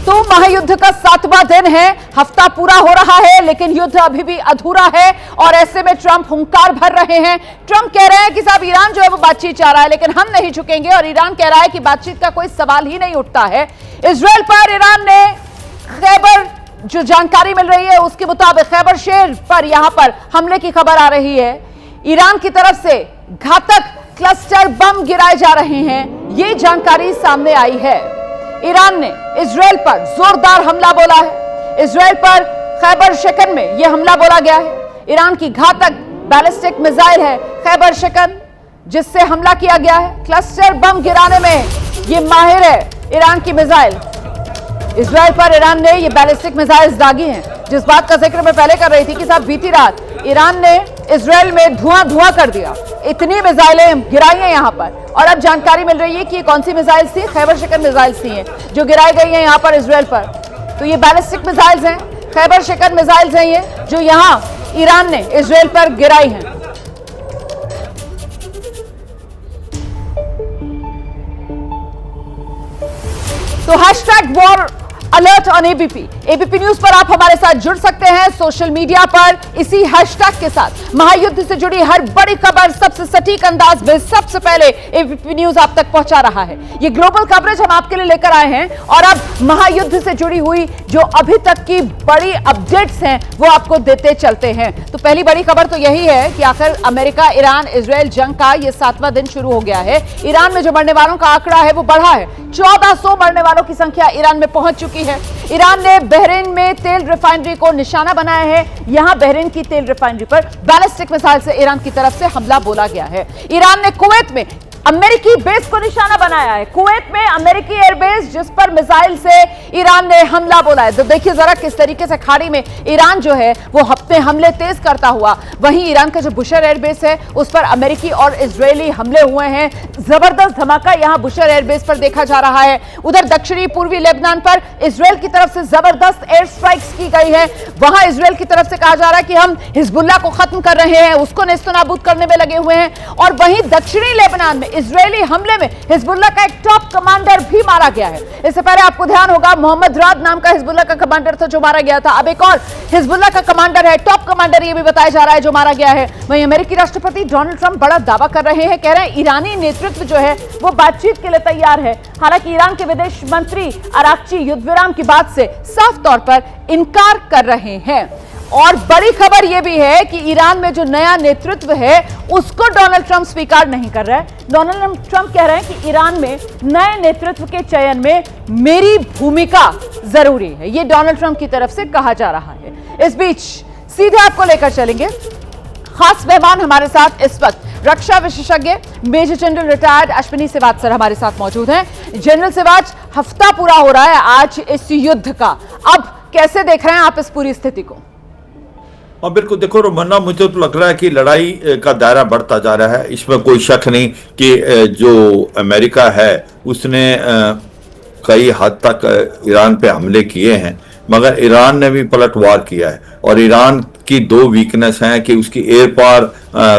तो महायुद्ध का 7वां दिन है, हफ्ता पूरा हो रहा है लेकिन युद्ध अभी भी अधूरा है और ऐसे में ट्रंप हुंकार भर रहे हैं। ट्रंप कह रहे हैं कि साहब ईरान जो है वो बातचीत चाह रहा है लेकिन हम नहीं झुकेंगे, और ईरान कह रहा है कि बातचीत का कोई सवाल ही नहीं उठता है। इजराइल पर ईरान ने खैबर, जो जानकारी मिल रही है उसके मुताबिक खैबर शेर पर यहां पर हमले की खबर आ रही है। ईरान की तरफ से घातक क्लस्टर बम गिराए जा रहे हैं, ये जानकारी सामने आई है। ईरान ने इजराइल पर जोरदार हमला बोला है। इजराइल पर खैबर शिकन में यह हमला बोला गया है। ईरान की घातक बैलिस्टिक मिसाइल है खैबर शिकन, जिससे हमला किया गया है। क्लस्टर बम गिराने में यह माहिर है ईरान की मिसाइल। इजराइल पर ईरान ने ये बैलिस्टिक मिसाइल्स दागी हैं, जिस बात का जिक्र मैं पहले कर रही थी कि साहब बीती रात ईरान ने इजराइल में धुआं कर दिया, इतनी मिसाइलें गिराई हैं यहां पर। और अब जानकारी मिल रही है कि ये कौन सी मिसाइल्स थी, खैबर शिकन मिसाइल्स थी हैं जो गिराई गई हैं यहां पर इजराइल पर। तो ये बैलिस्टिक मिसाइल्स हैं, खैबर शिकन मिसाइल्स हैं ये, जो यहां ईरान ने इजराइल पर गिराई हैं। तो hashtag war alert on ABP news पर आप हमारे साथ जुड़ सकते हैं सोशल मीडिया पर इसी हैशटैग के साथ। महायुद्ध से जुड़ी हर बड़ी खबर सबसे सटीक अंदाज में सबसे पहले एबीपी न्यूज आप तक पहुंचा रहा है। ये ग्लोबल कवरेज हम आपके लिए लेकर आए हैं और अब महायुद्ध से जुड़ी हुई जो अभी तक की बड़ी अपडेट्स हैं वो आपको देते चलते हैं। तो पहली बड़ी खबर तो यही है कि आखिर अमेरिका ईरान इजराइल जंग का ये 7वां दिन शुरू हो गया है। ईरान में जो मरने वालों का आंकड़ा है वो बढ़ा है, 1400 मरने वालों की संख्या ईरान में पहुंच चुकी है। ईरान ने बहरीन में तेल रिफाइनरी को निशाना बनाया है। यहां बहरीन की तेल रिफाइनरी पर बैलिस्टिक मिसाइल से ईरान की तरफ से हमला बोला गया है। ईरान ने कुवैत में अमेरिकी बेस को निशाना बनाया है। कुवैत में अमेरिकी एयरबेस जिस पर मिसाइल से ईरान ने हमला बोला है। तो देखिए जरा किस तरीके से खाड़ी में ईरान जो है वो अपने हमले तेज करता हुआ, वहीं ईरान का जो बुशर एयरबेस है उस पर अमेरिकी और इजरायली हमले हुए हैं। जबरदस्त धमाका यहां बुशर एयरबेस पर देखा जा रहा है। उधर दक्षिणी पूर्वी लेबनान पर इजरायल की तरफ से जबरदस्त एयर स्ट्राइक्स की गई है। वहां इजरायल की तरफ से कहा जा रहा है कि हम हिजबुल्लाह को खत्म कर रहे हैं, उसको नेस्तनाबूद करने में लगे हुए हैं। और वहीं दक्षिणी लेबनान में इजरायली हमले में हिजबुल्लाह का एक टॉप कमांडर भी मारा गया है। इससे पहले आपको ध्यान होगा मोहम्मद राद नाम का हिजबुल्लाह का कमांडर था जो मारा गया था। अब एक और हिजबुल्लाह का कमांडर है, टॉप कमांडर ये भी बताया जा रहा है जो मारा गया है। वहीं अमेरिकी राष्ट्रपति डोनाल्ड ट्रंप बड़ा दावा कर रहे हैं, कह रहे हैं ईरानी नेतृत्व जो है वो बातचीत के लिए तैयार है। हालांकि ईरान के विदेश मंत्री अराक्ची युद्ध विराम की बात से साफ तौर पर इनकार कर रहे हैं। और बड़ी खबर यह भी है कि ईरान में जो नया नेतृत्व है उसको डोनाल्ड ट्रंप स्वीकार नहीं कर रहा है। डोनाल्ड ट्रंप कह रहे हैं कि ईरान में नए नेतृत्व के चयन में मेरी भूमिका जरूरी है। यह डोनाल्ड ट्रंप की तरफ से कहा जा रहा है। इस बीच सीधे आपको लेकर चलेंगे, खास मेहमान हमारे साथ इस वक्त रक्षा विशेषज्ञ major general retired Ashwini Siwach sir हमारे साथ मौजूद हैं। जनरल सिवाच, हफ्ता पूरा हो रहा है आज इस युद्ध का, अब कैसे देख रहे हैं आप इस पूरी स्थिति को? और बिल्कुल देखो रोमन्ना, मुझे तो लग रहा है कि लड़ाई का दायरा बढ़ता जा रहा है, इसमें कोई शक नहीं कि जो अमेरिका है उसने कई हद तक ईरान पे हमले किए हैं, मगर ईरान ने भी पलटवार किया है। और ईरान की दो वीकनेस हैं कि उसकी एयर पावर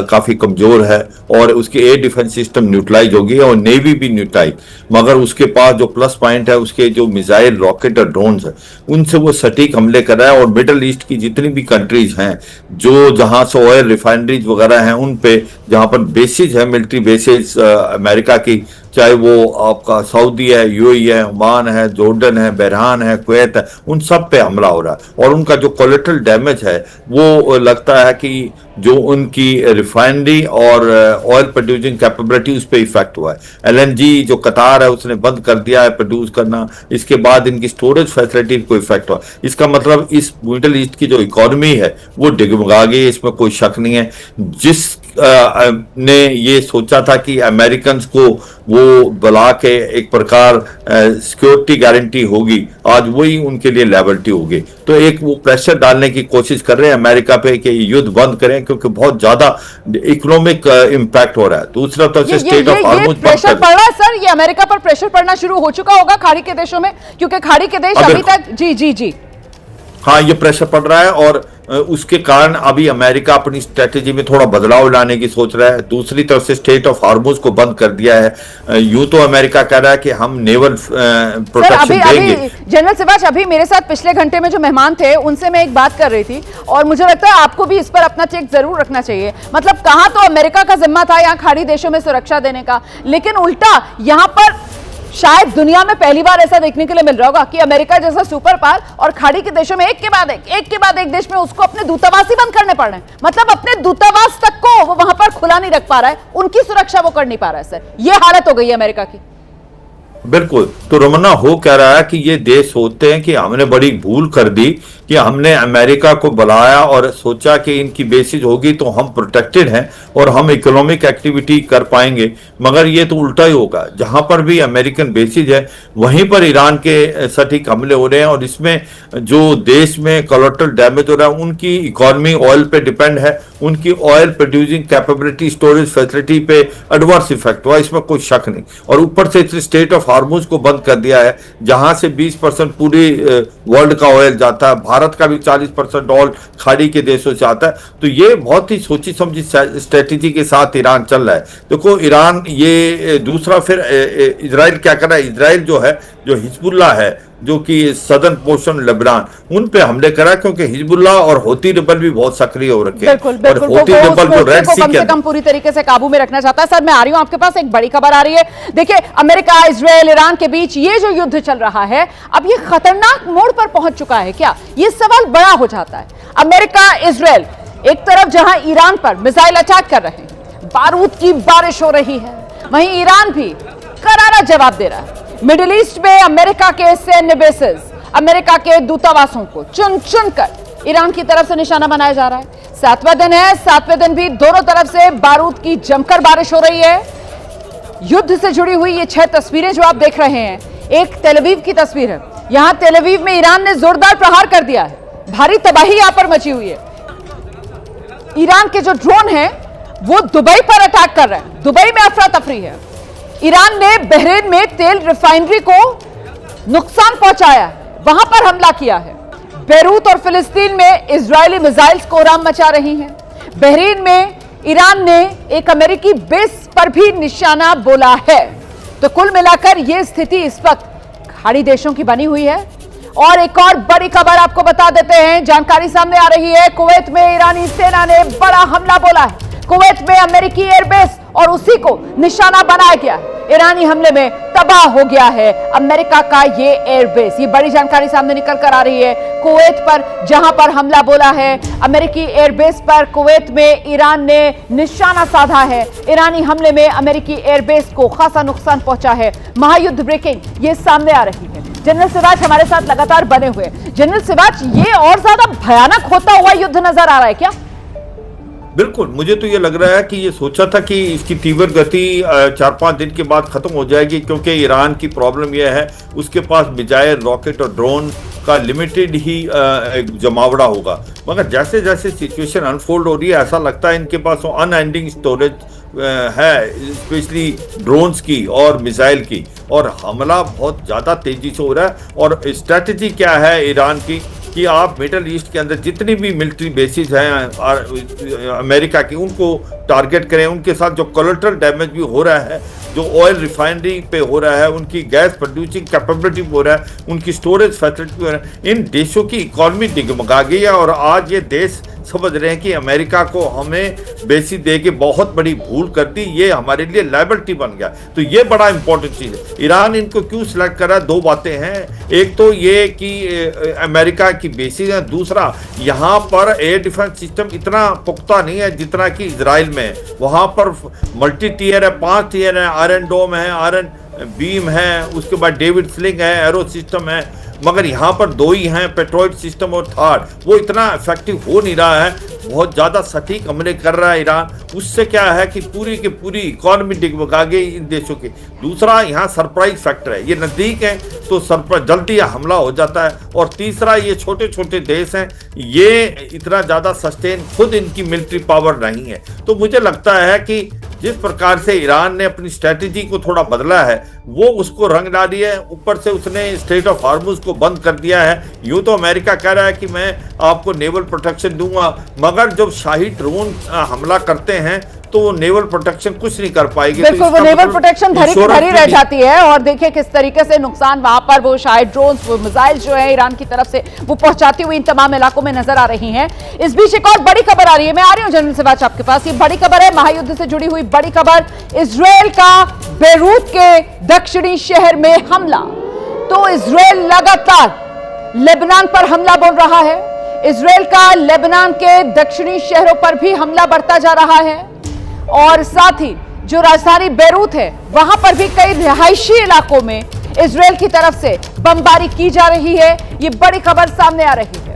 काफ़ी कमज़ोर है और उसकी एयर डिफेंस सिस्टम न्यूट्रलाइज हो गई है और नेवी भी न्यूट्रलाइज, मगर उसके पास जो प्लस पॉइंट है उसके जो मिसाइल, रॉकेट और ड्रोन्स है उनसे वो सटीक हमले कर रहा है। और मिडल ईस्ट की जितनी भी कंट्रीज हैं जो जहाँ से ऑयल रिफाइनरीज वगैरह हैं उन पे जहाँ पर बेसिस है, मिलिट्री बेसिस अमेरिका की, चाहे वो आपका सऊदी है, यूएई है, ओमान है, जॉर्डन है, बहरान है, कुवैत है, उन सब पे हमला हो रहा है। और उनका जो कोलेटरल डैमेज है वो लगता है कि जो उनकी रिफाइनरी और ऑयल प्रोड्यूसिंग कैपेबिलिटी उस पर इफेक्ट हुआ है। एलएनजी जो कतार है उसने बंद कर दिया है प्रोड्यूस करना, इसके बाद इनकी स्टोरेज फैसिलिटी को इफेक्ट हुआ। इसका मतलब इस मिडल ईस्ट की जो इकोनॉमी है वो डिगमगा गई, इसमें कोई शक नहीं है। जिस ने ये सोचा था कि अमेरिकन को वो बुला के एक प्रकार सिक्योरिटी गारंटी होगी, आज वही उनके लिए लायबिलिटी होगी। तो एक वो प्रेशर डालने की कोशिश कर रहे हैं अमेरिका पे कि युद्ध बंद करें, क्योंकि बहुत ज्यादा इकोनॉमिक इम्पैक्ट हो रहा है। दूसरा तो स्टेट ऑफ हार्मोज प्रेशर पड़ रहा है सर, ये अमेरिका पर प्रेशर पड़ना शुरू हो चुका होगा खाड़ी के देशों में, क्योंकि खाड़ी के देश अभी तक जी हाँ ये प्रेशर पड़ रहा है और उसके कारण अभी अमेरिका अपनी स्ट्रेटेजी में थोड़ा बदलाव लाने की सोच रहा है। दूसरी तरफ से स्टेट ऑफ हार्मोज को बंद कर दिया है। यूं तो अमेरिका कह रहा है कि हम नेवल प्रोटेक्शन देंगे, जनरल सिवाच, अभी मेरे साथ पिछले घंटे में जो मेहमान थे उनसे मैं एक बात कर रही थी और मुझे लगता है आपको भी इस पर अपना चेक जरूर रखना चाहिए। मतलब कहां तो अमेरिका का जिम्मा था यहाँ खाड़ी देशों में सुरक्षा देने का, लेकिन उल्टा यहां पर शायद दुनिया में पहली बार ऐसा देखने के लिए मिल रहा होगा कि अमेरिका जैसा सुपर पावर और खाड़ी के देशों में एक के बाद एक देश में उसको अपने दूतावास ही बंद करने पड़ रहे हैं। मतलब अपने दूतावास तक को वो वहां पर खुला नहीं रख पा रहा है, उनकी सुरक्षा वो कर नहीं पा रहा है। सर, ये हालत हो गई है अमेरिका की। बिल्कुल। तो रमन्ना हो कह रहा है कि ये देश सोचते हैं कि हमने बड़ी भूल कर दी कि हमने अमेरिका को बुलाया और सोचा कि इनकी बेसिस होगी तो हम प्रोटेक्टेड हैं और हम इकोनॉमिक एक्टिविटी कर पाएंगे, मगर ये तो उल्टा ही होगा। जहां पर भी अमेरिकन बेसिस है वहीं पर ईरान के सटीक हमले हो रहे हैं और इसमें जो देश में कोलैटरल डैमेज हो रहा है, उनकी इकोनॉमी ऑयल पे डिपेंड है, उनकी oil producing capability, storage facility पे एडवर्स इफेक्ट हुआ, इसमें कोई शक नहीं। और ऊपर से स्टेट ऑफ हार्मुज को बंद कर दिया है जहां से 20% पूरी वर्ल्ड का ऑयल जाता है, भारत का भी 40% ऑयल खाड़ी के देशों से आता है। तो ये बहुत ही सोची समझी स्ट्रेटेजी के साथ ईरान चल रहा है। देखो ईरान ये दूसरा, फिर इजराइल क्या कर रहा है, इजराइल जो है, जो हिजबुल्ला है, जो कि सदर्न पोर्शन लेबनान, उन पे हमले करा, क्योंकि हिजबुल्ला और होती रिबल भी बहुत सक्रिय हो रखे हैं। और होती रिबल जो रेड सी के कम पूरी तरीके से काबू में रखना चाहता है। सर, मैं आ रही हूं आपके पास, एक बड़ी खबर आ रही है। देखिए, अमेरिका, इजराइल, ईरान के बीच ये जो युद्ध चल रहा है, अब ये खतरनाक मोड़ पर पहुंच चुका है क्या? ये सवाल बड़ा हो जाता है। अमेरिका, इजराइल एक तरफ जहां ईरान पर मिसाइल अटैक कर रहे हैं, बारूद की बारिश हो रही है, वहीं ईरान भी करारा जवाब दे रहा है। मिडिल ईस्ट में अमेरिका के सैन्य बेसेस, अमेरिका के दूतावासों को चुन चुन कर ईरान की तरफ से निशाना बनाया जा रहा है। 7वां दिन है, 7वें दिन भी दोनों तरफ से बारूद की जमकर बारिश हो रही है। युद्ध से जुड़ी हुई ये 6 तस्वीरें जो आप देख रहे हैं, एक तेल अवीव की तस्वीर है। यहां तेल अवीव में ईरान ने जोरदार प्रहार कर दिया है, भारी तबाही यहां पर मची हुई है। ईरान के जो ड्रोन हैं वो दुबई पर अटैक कर रहे हैं, दुबई में अफरा तफरी है। ईरान ने बहरीन में तेल रिफाइनरी को नुकसान पहुंचाया, वहां पर हमला किया है। बेरूत और फिलिस्तीन में इजरायली मिसाइल्स कोहराम मचा रही हैं। बहरीन में ईरान ने एक अमेरिकी बेस पर भी निशाना बोला है। तो कुल मिलाकर यह स्थिति इस वक्त खाड़ी देशों की बनी हुई है। और एक और बड़ी खबर आपको बता देते हैं, जानकारी सामने आ रही है। कुवैत में ईरानी सेना ने बड़ा हमला बोला है। कुवैत में अमेरिकी एयरबेस और उसी को निशाना बनाया गया है। ईरानी हमले में तबाह हो गया है अमेरिका का ये एयरबेस। ये बड़ी जानकारी सामने निकल कर आ रही है। कुवैत पर जहां पर हमला बोला है, अमेरिकी एयरबेस पर कुवैत में ईरान ने निशाना साधा है। ईरानी हमले में अमेरिकी एयरबेस को खासा नुकसान पहुंचा है। महायुद्ध ब्रेकिंग ये सामने आ रही है। जनरल सिवाच हमारे साथ लगातार बने हुए। जनरल सिवाच, ये और ज्यादा भयानक होता हुआ युद्ध नजर आ रहा है क्या? बिल्कुल, मुझे तो ये लग रहा है कि ये सोचा था कि इसकी तीव्र गति 4-5 दिन के बाद खत्म हो जाएगी, क्योंकि ईरान की प्रॉब्लम यह है उसके पास मिसाइल, रॉकेट और ड्रोन का लिमिटेड ही जमावड़ा होगा। मगर जैसे जैसे सिचुएशन अनफोल्ड हो रही है, ऐसा लगता है इनके पास अनएंडिंग स्टोरेज है, स्पेशली ड्रोन्स की और मिसाइल की, और हमला बहुत ज़्यादा तेजी से हो रहा है। और स्ट्रैटेजी क्या है ईरान की कि आप मिडल ईस्ट के अंदर जितनी भी मिलिट्री बेसिस हैं अमेरिका की, उनको टारगेट करें। उनके साथ जो कोलैटरल डैमेज भी हो रहा है, जो ऑयल रिफाइनरी पे हो रहा है, उनकी गैस प्रोड्यूसिंग कैपेबिलिटी हो रहा है, उनकी स्टोरेज फैसिलिटी हो रहा है, इन देशों की इकॉनमी डिगमगा गई है। और आज ये देश समझ रहे हैं कि अमेरिका को हमें बेसिस दे के बहुत बड़ी भूल कर दी, ये हमारे लिए लायबिलिटी बन गया। तो ये बड़ा इंपॉर्टेंट चीज़ है। ईरान इनको क्यों सिलेक्ट कर रहा है? 2 बातें हैं। एक तो ये कि अमेरिका की बेसिस है, दूसरा यहाँ पर एयर डिफेंस सिस्टम इतना पुख्ता नहीं है जितना कि इजराइल में है। वहाँ पर मल्टी टीयर है, 5 टीयर है, आयरन डोम है, आयरन बीम है, उसके बाद डेविड स्लिंग है, एरो सिस्टम है, मगर यहाँ पर 2 ही हैं, पेट्रोइड सिस्टम और थार। वो इतना इफेक्टिव हो नहीं रहा है, बहुत ज़्यादा सटीक हमले कर रहा है ईरान। उससे क्या है कि पूरी की पूरी इकॉनमी डिगमगा गई इन देशों की। दूसरा, यहाँ सरप्राइज फैक्टर है, ये नज़दीक है तो सरप्राइज जल्दी हमला हो जाता है। और तीसरा, ये छोटे छोटे देश हैं, ये इतना ज़्यादा सस्टेन खुद इनकी मिलिट्री पावर नहीं है। तो मुझे लगता है कि जिस प्रकार से ईरान ने अपनी स्ट्रैटेजी को थोड़ा बदला है, वो उसको रंग डाली है। ऊपर से उसने स्ट्रेट ऑफ हार्मुज को बंद कर दिया है। यूँ तो अमेरिका कह रहा है कि मैं आपको नेवल प्रोटेक्शन दूंगा, मगर जब शाही ड्रोन हमला करते हैं तो नेवल प्रोटेक्शन कुछ नहीं कर पाएगी। बिल्कुल, वो नेवल प्रोटेक्शन धरी की धरी रह जाती है। और देखिए किस तरीके से नुकसान वहां पर वो शायद ड्रोन्स, वो मिसाइल जो है ईरान की तरफ से वो पहुंचाती हुई इन तमाम इलाकों में नजर आ रही हैं। इस बीच एक और बड़ी खबर आ रही है, मैं आ रही हूं जनरल सिवाच आपके पास। ये बड़ी खबर है, महायुद्ध से जुड़ी हुई बड़ी खबर। इजरायल का बेरूत के दक्षिणी शहर में हमला। तो इजरायल लगातार लेबनान पर हमला बोल रहा है। इजरायल का लेबनान के दक्षिणी शहरों पर भी हमला बढ़ता जा रहा है और साथ ही जो राजधानी बेरूत है वहां पर भी कई रिहायशी इलाकों में इजरायल की तरफ से बमबारी की जा रही है। ये बड़ी खबर सामने आ रही है।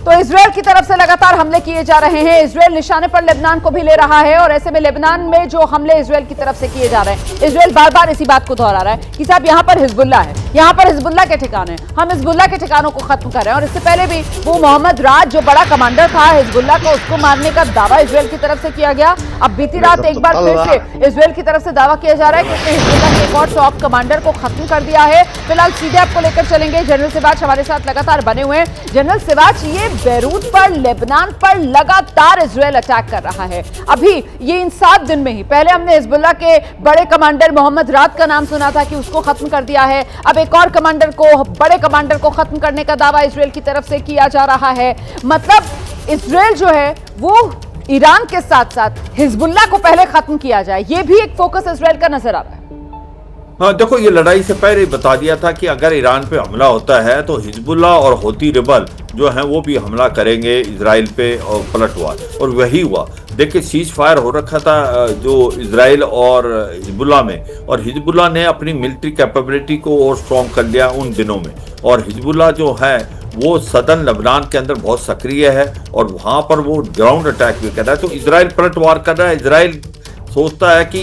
तो इजरायल की तरफ से लगातार हमले किए जा रहे हैं। इजरायल निशाने पर लेबनान को भी ले रहा है और ऐसे में लेबनान में जो हमले इजरायल की तरफ से किए जा रहे हैं, इजरायल बार बार इसी बात को दोहरा रहा है कि साहब यहां पर हिजबुल्लाह है, यहां पर हिजबुल्लाह के ठिकाने, हम हिजबुल्लाह के ठिकानों को खत्म कर रहे हैं। और इससे पहले भी वो मोहम्मद राज जो बड़ा कमांडर था हिजबुल्लाह को, उसको मारने का दावा इजरायल की तरफ से किया गया। अब बीती रात एक बार फिर से इजरायल की तरफ से दावा किया जा रहा है कि उसने हिजबुल्लाह के एक और टॉप कमांडर को खत्म कर दिया है। फिलहाल सीधे आपको लेकर चलेंगे, जनरल सिवाच हमारे साथ लगातार बने हुए हैं। जनरल सिवाच, ये बेरूत पर, लेबनान पर लगातार इजरायल अटैक कर रहा है। अभी ये इन 7 दिन में ही, पहले हमने हिजबुल्लाह के बड़े कमांडर मोहम्मद रात का नाम सुना था कि उसको खत्म कर दिया है। अब एक और कमांडर को, बड़े कमांडर को खत्म करने का दावा इजरायल की तरफ से किया जा रहा है। मतलब इजरायल जो है वो ईरान के साथ साथ हिजबुल्लाह को पहले खत्म किया जाए, ये भी एक फोकस इजरायल का नजर आ रहा है। हाँ देखो, ये लड़ाई से पहले ही बता दिया था कि अगर ईरान पे हमला होता है तो हिजबुल्लाह और हौती रिबल जो हैं वो भी हमला करेंगे इजराइल पे और पलटवार, और वही हुआ। देखिए सीज फायर हो रखा था जो इजराइल और हिजबुल्लाह में, और हिजबुल्लाह ने अपनी मिलिट्री कैपेबिलिटी को और स्ट्रॉन्ग कर लिया उन दिनों में। और हिजबुल्लाह जो है वो सदर्न लेबनान के अंदर बहुत सक्रिय है और वहाँ पर वो ग्राउंड अटैक भी कर रहा है। तो इजराइल पलटवार कर रहा है। इजराइल सोचता है कि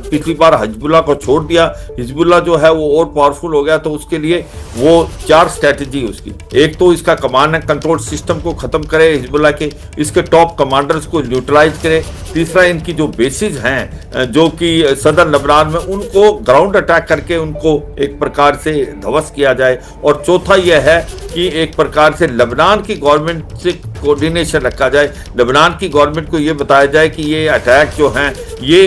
पिछली बार हिजबुल्लाह को छोड़ दिया, हिजबुल्लाह जो है वो और पावरफुल हो गया, तो उसके लिए वो 4 स्ट्रेटजी उसकी। एक तो इसका कमांड एंड कंट्रोल सिस्टम को खत्म करे हिजबुल्लाह के, इसके टॉप कमांडर्स को न्यूट्रलाइज करे। तीसरा, इनकी जो बेसिस हैं जो कि सदर लेबनान में, उनको ग्राउंड अटैक करके उनको एक प्रकार से ध्वस्त किया जाए। और चौथा यह है कि एक प्रकार से लेबनान की गवर्नमेंट से कोऑर्डिनेशन रखा जाए, लेबनान की गवर्नमेंट को ये बताया जाए कि ये अटैक जो हैं ये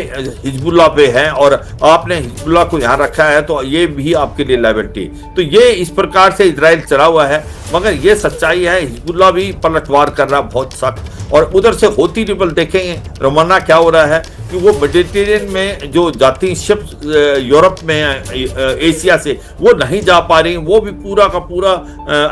हिजबुल्लाह पे है और आपने हिजबुल्लाह को यहाँ रखा है तो ये भी आपके लिए लायबिलिटी। तो ये इस प्रकार से इजराइल चला हुआ है, मगर ये सच्चाई है हिजबुल्लाह भी पलटवार कर रहा बहुत सख्त। और उधर से हौती रिबल देखेंगे रवाना क्या हो रहा है कि वो मेडिटेरियन में जो जाती शिप्स यूरोप में एशिया से वो नहीं जा पा रही, वो भी पूरा का पूरा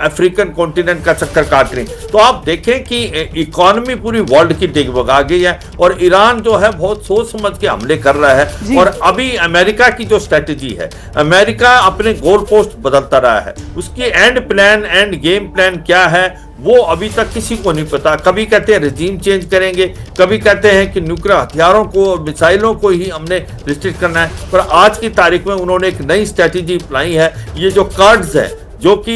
अफ्रीकन कॉन्टिनेंट का चक्कर काट रही। तो आप देखें कि इकोनॉमी पूरी वर्ल्ड की डिगमगा गई है और ईरान जो है बहुत सोच समझ के हमले कर रहा है। और अभी अमेरिका की जो स्ट्रेटेजी है, अमेरिका अपने गोल पोस्ट बदलता रहा है, उसकी and plan, end game plan क्या है वो अभी तक किसी को नहीं पता। कभी कहते हैं रेजिम चेंज करेंगे, कभी कहते हैं कि न्यूक्लियर हथियारों को, मिसाइलों को ही हमने रिस्ट्रिक्ट करना है। पर आज की तारीख में उन्होंने एक नई स्ट्रेटेजी अपनाई है। ये जो कर्ड्स है जो कि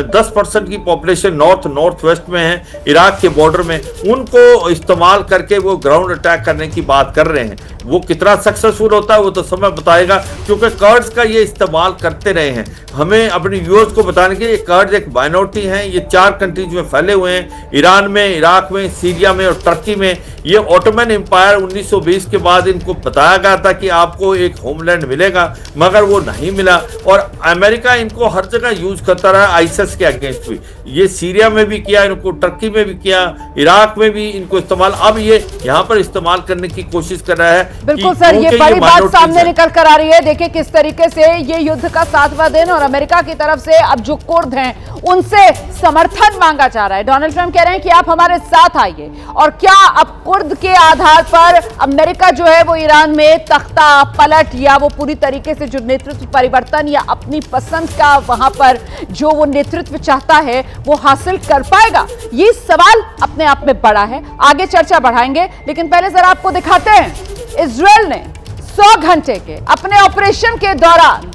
10% की पॉपुलेशन नॉर्थ वेस्ट में है, इराक के बॉर्डर में, उनको इस्तेमाल करके वो ग्राउंड अटैक करने की बात कर रहे हैं। वो कितना सक्सेसफुल होता है वो तो समय बताएगा, क्योंकि कर्ड्स का ये इस्तेमाल करते रहे हैं। हमें अपने व्यूअर्स को बताने के लिए कर्ड्स एक माइनॉरिटी हैं, ये 4 कंट्रीज में फैले हुए हैं, ईरान में, इराक में, सीरिया में और टर्की में। ये ऑटोमन एम्पायर 1920 के बाद इनको बताया गया था कि आपको एक होमलैंड मिलेगा, मगर वो नहीं मिला। और अमेरिका इनको हर जगह यूज करता रहा आईएसआईएस के अगेंस्ट भी। ये सीरिया में भी किया, इनको टर्की में भी किया, इराक में भी इनको इस्तेमाल, अब ये यहाँ पर इस्तेमाल करने की कोशिश कर रहा है। बिल्कुल सर, ये बड़ी बात सामने निकल कर आ रही है। देखिए किस तरीके से ये युद्ध का 7वां दिन और अमेरिका की तरफ से अब जो कुर्द हैं उनसे समर्थन मांगा जा रहा है। डोनाल्ड ट्रंप कह रहे हैं कि आप हमारे साथ आइए। और क्या अब कुर्द के आधार पर अमेरिका जो है वो ईरान में तख्ता पलट या वो पूरी तरीके से जो नेतृत्व परिवर्तन या अपनी पसंद का वहां पर जो वो नेतृत्व चाहता है वो हासिल कर पाएगा? ये सवाल अपने आप में बड़ा है। आगे चर्चा बढ़ाएंगे, लेकिन पहले जरा आपको दिखाते हैं इजरायल ने 100 घंटे के अपने ऑपरेशन के दौरान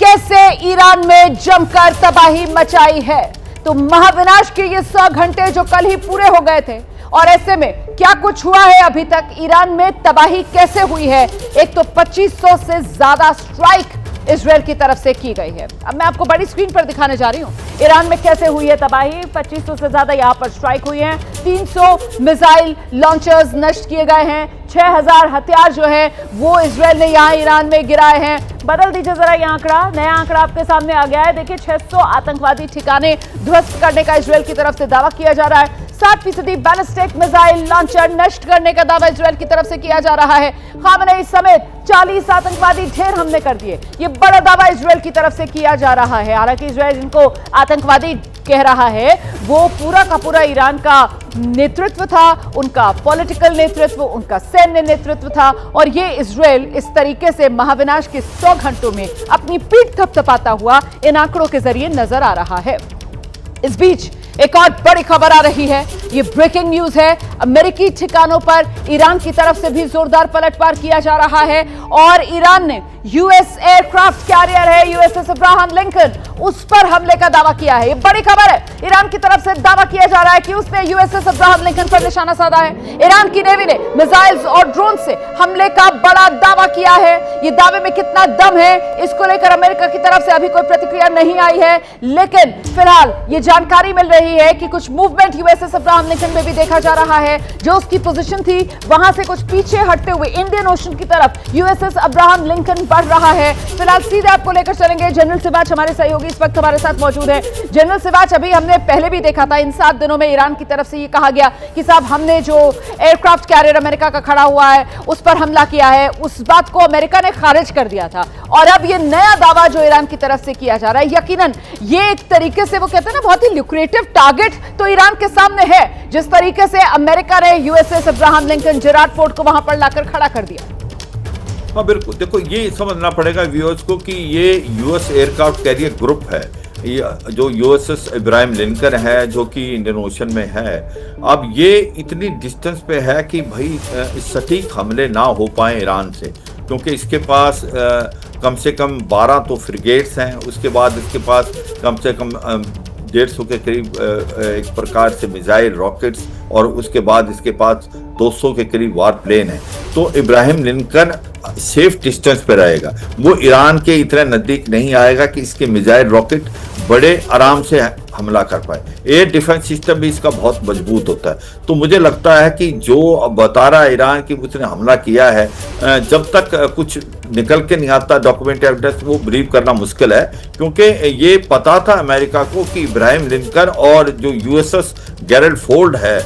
कैसे ईरान में जमकर तबाही मचाई है। तो महाविनाश के ये 100 घंटे जो कल ही पूरे हो गए थे, और ऐसे में क्या कुछ हुआ है अभी तक, ईरान में तबाही कैसे हुई है। एक तो 2500 से ज्यादा स्ट्राइक इजरायल की तरफ से की गई है। अब मैं आपको बड़ी स्क्रीन पर दिखाने जा रही हूं ईरान में कैसे हुई है तबाही। 2500 से ज्यादा यहां पर स्ट्राइक हुई है, 300 मिसाइल लॉन्चर्स नष्ट किए गए हैं, 6000 हथियार जो है वो इजरायल ने यहां ईरान में गिराए हैं। बदल दीजिए जरा ये आंकड़ा, नया आंकड़ा आपके सामने आ गया है। देखिए 600 आतंकवादी ठिकाने ध्वस्त करने का इजरायल की तरफ से दावा किया जा रहा है। 60% बैलिस्टिक मिसाइल लॉन्चर नष्ट करने का दावा इजरायल की तरफ से किया जा रहा है। खामनेई समेत 40 आतंकवादी ढेर हमले कर दिए, ये बड़ा दावा इजरायल की तरफ से किया जा रहा है। हालांकि इजरायल जिनको आतंकवादी कह रहा है वो पूरा का पूरा ईरान का नेतृत्व था, उनका पॉलिटिकल नेतृत्व, उनका सैन्य नेतृत्व था, और ये इजरायल इस तरीके से महाविनाश के 100 घंटों में अपनी पीठ थपथपाता हुआ इन आंकड़ों के जरिए नजर आ रहा है। इस बीच एक और बड़ी खबर आ रही है, ये ब्रेकिंग न्यूज है। अमेरिकी ठिकानों पर ईरान की तरफ से भी जोरदार पलटवार किया जा रहा है और ईरान ने यूएस एयरक्राफ्ट कैरियर है यूएसएस अब्राहम लिंकन, उस पर हमले का दावा किया है। ये बड़ी खबर है, ईरान की तरफ से दावा किया जा रहा है कि उसने यूएसएस अब्राहम लिंकन पर निशाना साधा है। ईरान की नेवी ने मिसाइल्स और ड्रोन से हमले का बड़ा दावा किया है। ये दावे में कितना दम है इसको लेकर अमेरिका की तरफ से अभी कोई प्रतिक्रिया नहीं आई है, लेकिन फिलहाल ये जानकारी मिल रही है कि कुछ मूवमेंट यूएसएस अब्राहम लिंकन में भी देखा जा रहा है। जो उसकी पोजीशन थी वहां से कुछ पीछे हटते हुए इंडियन ओशन की तरफ यूएसएस अब्राहम लिंकन बढ़ रहा है। फिलहाल सीधे आपको लेकर चलेंगे जनरल सिवाच, हमारे सहयोगी इस वक्त हमारे साथ मौजूद है। जनरल सिवाच, अभी हमने पहले भी देखा था इन 7 दिनों में ईरान की तरफ से ये कहा गया कि साहब हमने जो एयरक्राफ्ट कैरियर अमेरिका का खड़ा हुआ है उस पर हमला किया है, उस बात को अमेरिका ने खारिज कर दिया था। और अब ये नया दावा जो ईरान की तरफ से किया जा रहा है, यकीनन ये एक तरीके से वो कहते हैं ना बहुत ही ल्यूक्रेटिव टारगेट तो ईरान के सामने है। जिस तरीके से अमेरिका ने USS Abraham Lincoln Gerrard fort को वहां पर लाकर खड़ा कर दिया। हाँ बिल्कुल, देखो ये समझना पड़ेगा व्यूअर्स को कि ये यूएस एयरक्राफ्ट कैरियर ग्रुप है, ये जो यूएसएस इब्राहिम लिंकन है जो कि इंडियन ओशन में है। अब ये इतनी डिस्टेंस पे है कि भाई सटीक हमले ना हो पाए ईरान से, क्योंकि इसके पास कम से कम 12 तो फ्रिगेट्स हैं, उसके बाद इसके पास कम से कम 150 के करीब एक प्रकार से मिसाइल रॉकेट्स, और उसके बाद इसके पास 200 के करीब वार प्लेन है। तो इब्राहिम लिंकन सेफ डिस्टेंस पे रहेगा, वो ईरान के इतने नज़दीक नहीं आएगा कि इसके मिसाइल रॉकेट बड़े आराम से हमला कर पाए। एयर डिफेंस सिस्टम भी इसका बहुत मजबूत होता है। तो मुझे लगता है कि जो बता रहा है ईरान कि उसने हमला किया है, जब तक कुछ निकल के नहीं आता डॉक्यूमेंट एविडेंस, वो बिलीव करना मुश्किल है, क्योंकि ये पता था अमेरिका को कि इब्राहिम लिंकन और जो यूएसएस गेरल्ड फोर्ड है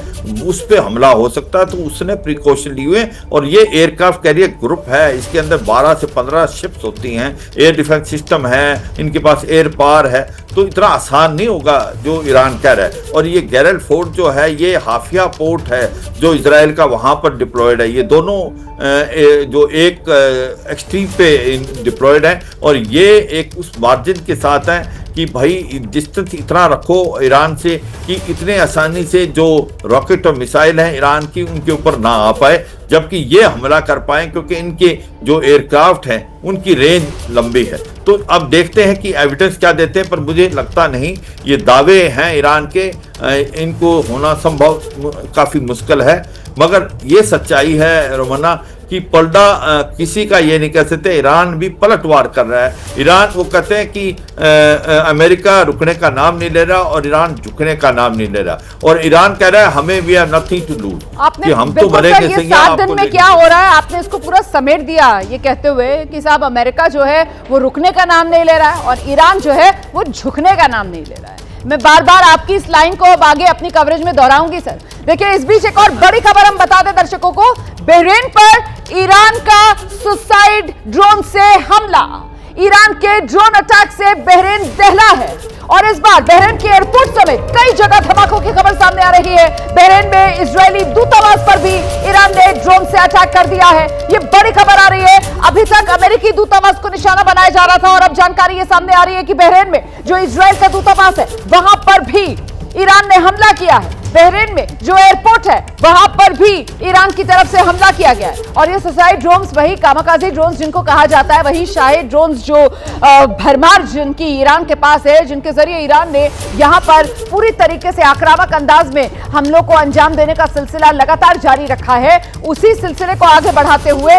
उस पर हमला हो सकता है, तो उसने प्रिकॉशन लिए हुए। और ये एयरक्राफ्ट कैरियर ग्रुप है, इसके अंदर 12 से 15 शिप्स होती हैं, एयर डिफेंस सिस्टम है, इनके पास एयर पावर है, तो इतना आसान नहीं होगा जो ईरान कह रहा है। और ये गेरल्ड फोर्ट जो है ये हाफिया पोर्ट है जो इजराइल का वहाँ पर डिप्लॉयड है। ये दोनों जो एक एक्सट्रीम पे डिप्लॉयड है, और ये एक उस मार्जिन के साथ है कि भाई डिस्टेंस इतना रखो ईरान से कि इतने आसानी से जो रॉकेट और मिसाइल हैं ईरान की उनके ऊपर ना आ पाए, जबकि ये हमला कर पाए, क्योंकि इनके जो एयरक्राफ्ट हैं उनकी रेंज लंबी है। तो अब देखते हैं कि एविडेंस क्या देते हैं, पर मुझे लगता नहीं, ये दावे हैं ईरान के, इनको होना संभव काफ़ी मुश्किल है। मगर ये सच्चाई है रोमना कि पलड़ा किसी का ये नहीं कह सकते, ईरान भी पलटवार कर रहा है। ईरान वो कहते हैं कि अमेरिका रुकने का नाम नहीं ले रहा और ईरान झुकने का नाम नहीं ले रहा, और ईरान कह रहा है हमें we are nothing to lose, कि हम तो मरेंगे ये 7 दिन में क्या हो रहा है आपने इसको पूरा समेट दिया ये कहते हुए कि साहब अमेरिका जो है वो रुकने का नाम नहीं ले रहा है और ईरान जो है वो झुकने का नाम नहीं ले रहा है। मैं बार बार आपकी इस लाइन को अब आगे अपनी कवरेज में दोहराऊंगी सर। देखिए इस बीच एक और बड़ी खबर हम बता दें दर्शकों को, बहरीन पर ईरान का सुसाइड ड्रोन से हमला। ईरान के ड्रोन अटैक से बहरीन दहला है और इस बार बहरीन के एयरपोर्ट समेत कई जगह धमाकों की खबर सामने आ रही है। बहरीन में इजरायली दूतावास पर भी ईरान ने ड्रोन से अटैक कर दिया है, ये बड़ी खबर आ रही है। अभी तक अमेरिकी दूतावास को निशाना बनाया जा रहा था और अब जानकारी ये सामने आ रही है कि बहरीन में जो इजरायल का दूतावास है वहां पर भी ईरान ने हमला किया है। बहरीन में जो एयरपोर्ट है वहां पर भी ईरान की तरफ से हमला किया गया है और ये सुसाइड ड्रोन्स, वही कामाकाजी ड्रोन्स जिनको कहा जाता है, वही शाही ड्रोन्स जो भरमार जिनकी ईरान के पास है, जिनके जरिए ईरान ने यहां पर पूरी तरीके से आक्रामक अंदाज में हमलों को अंजाम देने का सिलसिला लगातार जारी रखा है। उसी सिलसिले को आगे बढ़ाते हुए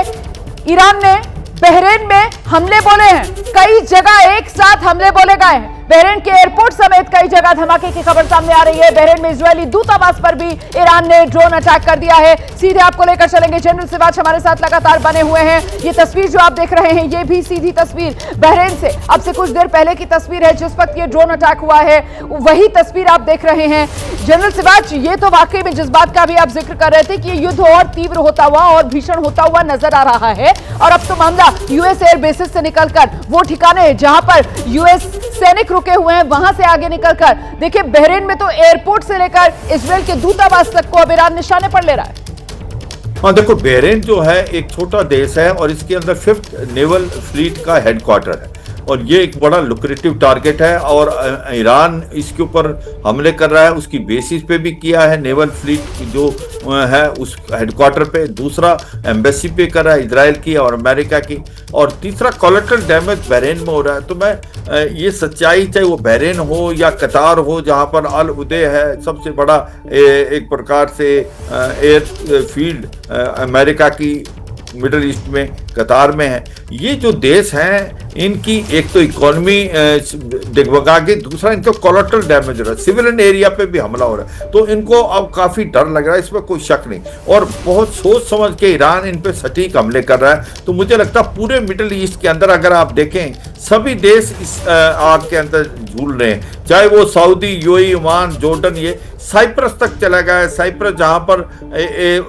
ईरान ने बहरीन में हमले बोले हैं, कई जगह एक साथ हमले बोले गए हैं। बहरीन के एयरपोर्ट समेत कई जगह धमाके की खबर सामने आ रही है। बहरीन में इजरायली दूतावास पर भी ईरान ने ड्रोन अटैक कर दिया है। सीधे आपको लेकर चलेंगे, जनरल सिवाच हमारे साथ लगातार बने हुए हैं। ये तस्वीर जो आप देख रहे हैं, ये भी सीधी तस्वीर बहरीन से अब से कुछ देर पहले की तस्वीर है, जिस वक्त ये ड्रोन अटैक हुआ है वही तस्वीर आप देख रहे हैं। जनरल सिवाच, ये तो वाकई में जिस बात का भी आप जिक्र कर रहे थे कि ये युद्ध और तीव्र होता हुआ और भीषण होता हुआ नजर आ रहा है, और अब तो मामला यूएस एयर बेसिस से निकलकर वो ठिकाने जहां पर यूएस सैनिक रुके हुए हैं वहां से आगे निकलकर देखिए, बहरीन में तो एयरपोर्ट से लेकर इजरायल के दूतावास तक को अब ईरान निशाने पर ले रहा है। हाँ देखो, बहरीन जो है एक छोटा देश है और इसके अंदर 5th नेवल फ्लीट का हेडक्वार्टर है और ये एक बड़ा लुक्रेटिव टारगेट है और ईरान इसके ऊपर हमले कर रहा है। उसकी बेसिस पे भी किया है, नेवल फ्लीट जो है उस हेडक्वार्टर पे, दूसरा एम्बेसी पे कर रहा है इजराइल की और अमेरिका की, और तीसरा कोलेटरल डैमेज बहरीन में हो रहा है। तो मैं ये सच्चाई, चाहे वो बहरीन हो या कतार हो जहाँ पर अल उदय है सबसे बड़ा एक प्रकार से एयर फील्ड अमेरिका की मिडिल ईस्ट में, कतार में है, ये जो देश हैं इनकी एक तो इकोनॉमी डगमगा गई, दूसरा इनको कोलेटरल डैमेज हो रहा है, सिविलियन एरिया पे भी हमला हो रहा है। तो इनको अब काफी डर लग रहा है, इसमें कोई शक नहीं, और बहुत सोच समझ के ईरान इन पे सटीक हमले कर रहा है। तो मुझे लगता है पूरे मिडिल ईस्ट के अंदर अगर आप देखें सभी देश इस आग के अंदर झूल रहे हैं, चाहे वो सऊदी, यूएई, ओमान, जॉर्डन, ये साइप्रस तक चला गया है। साइप्रस जहां पर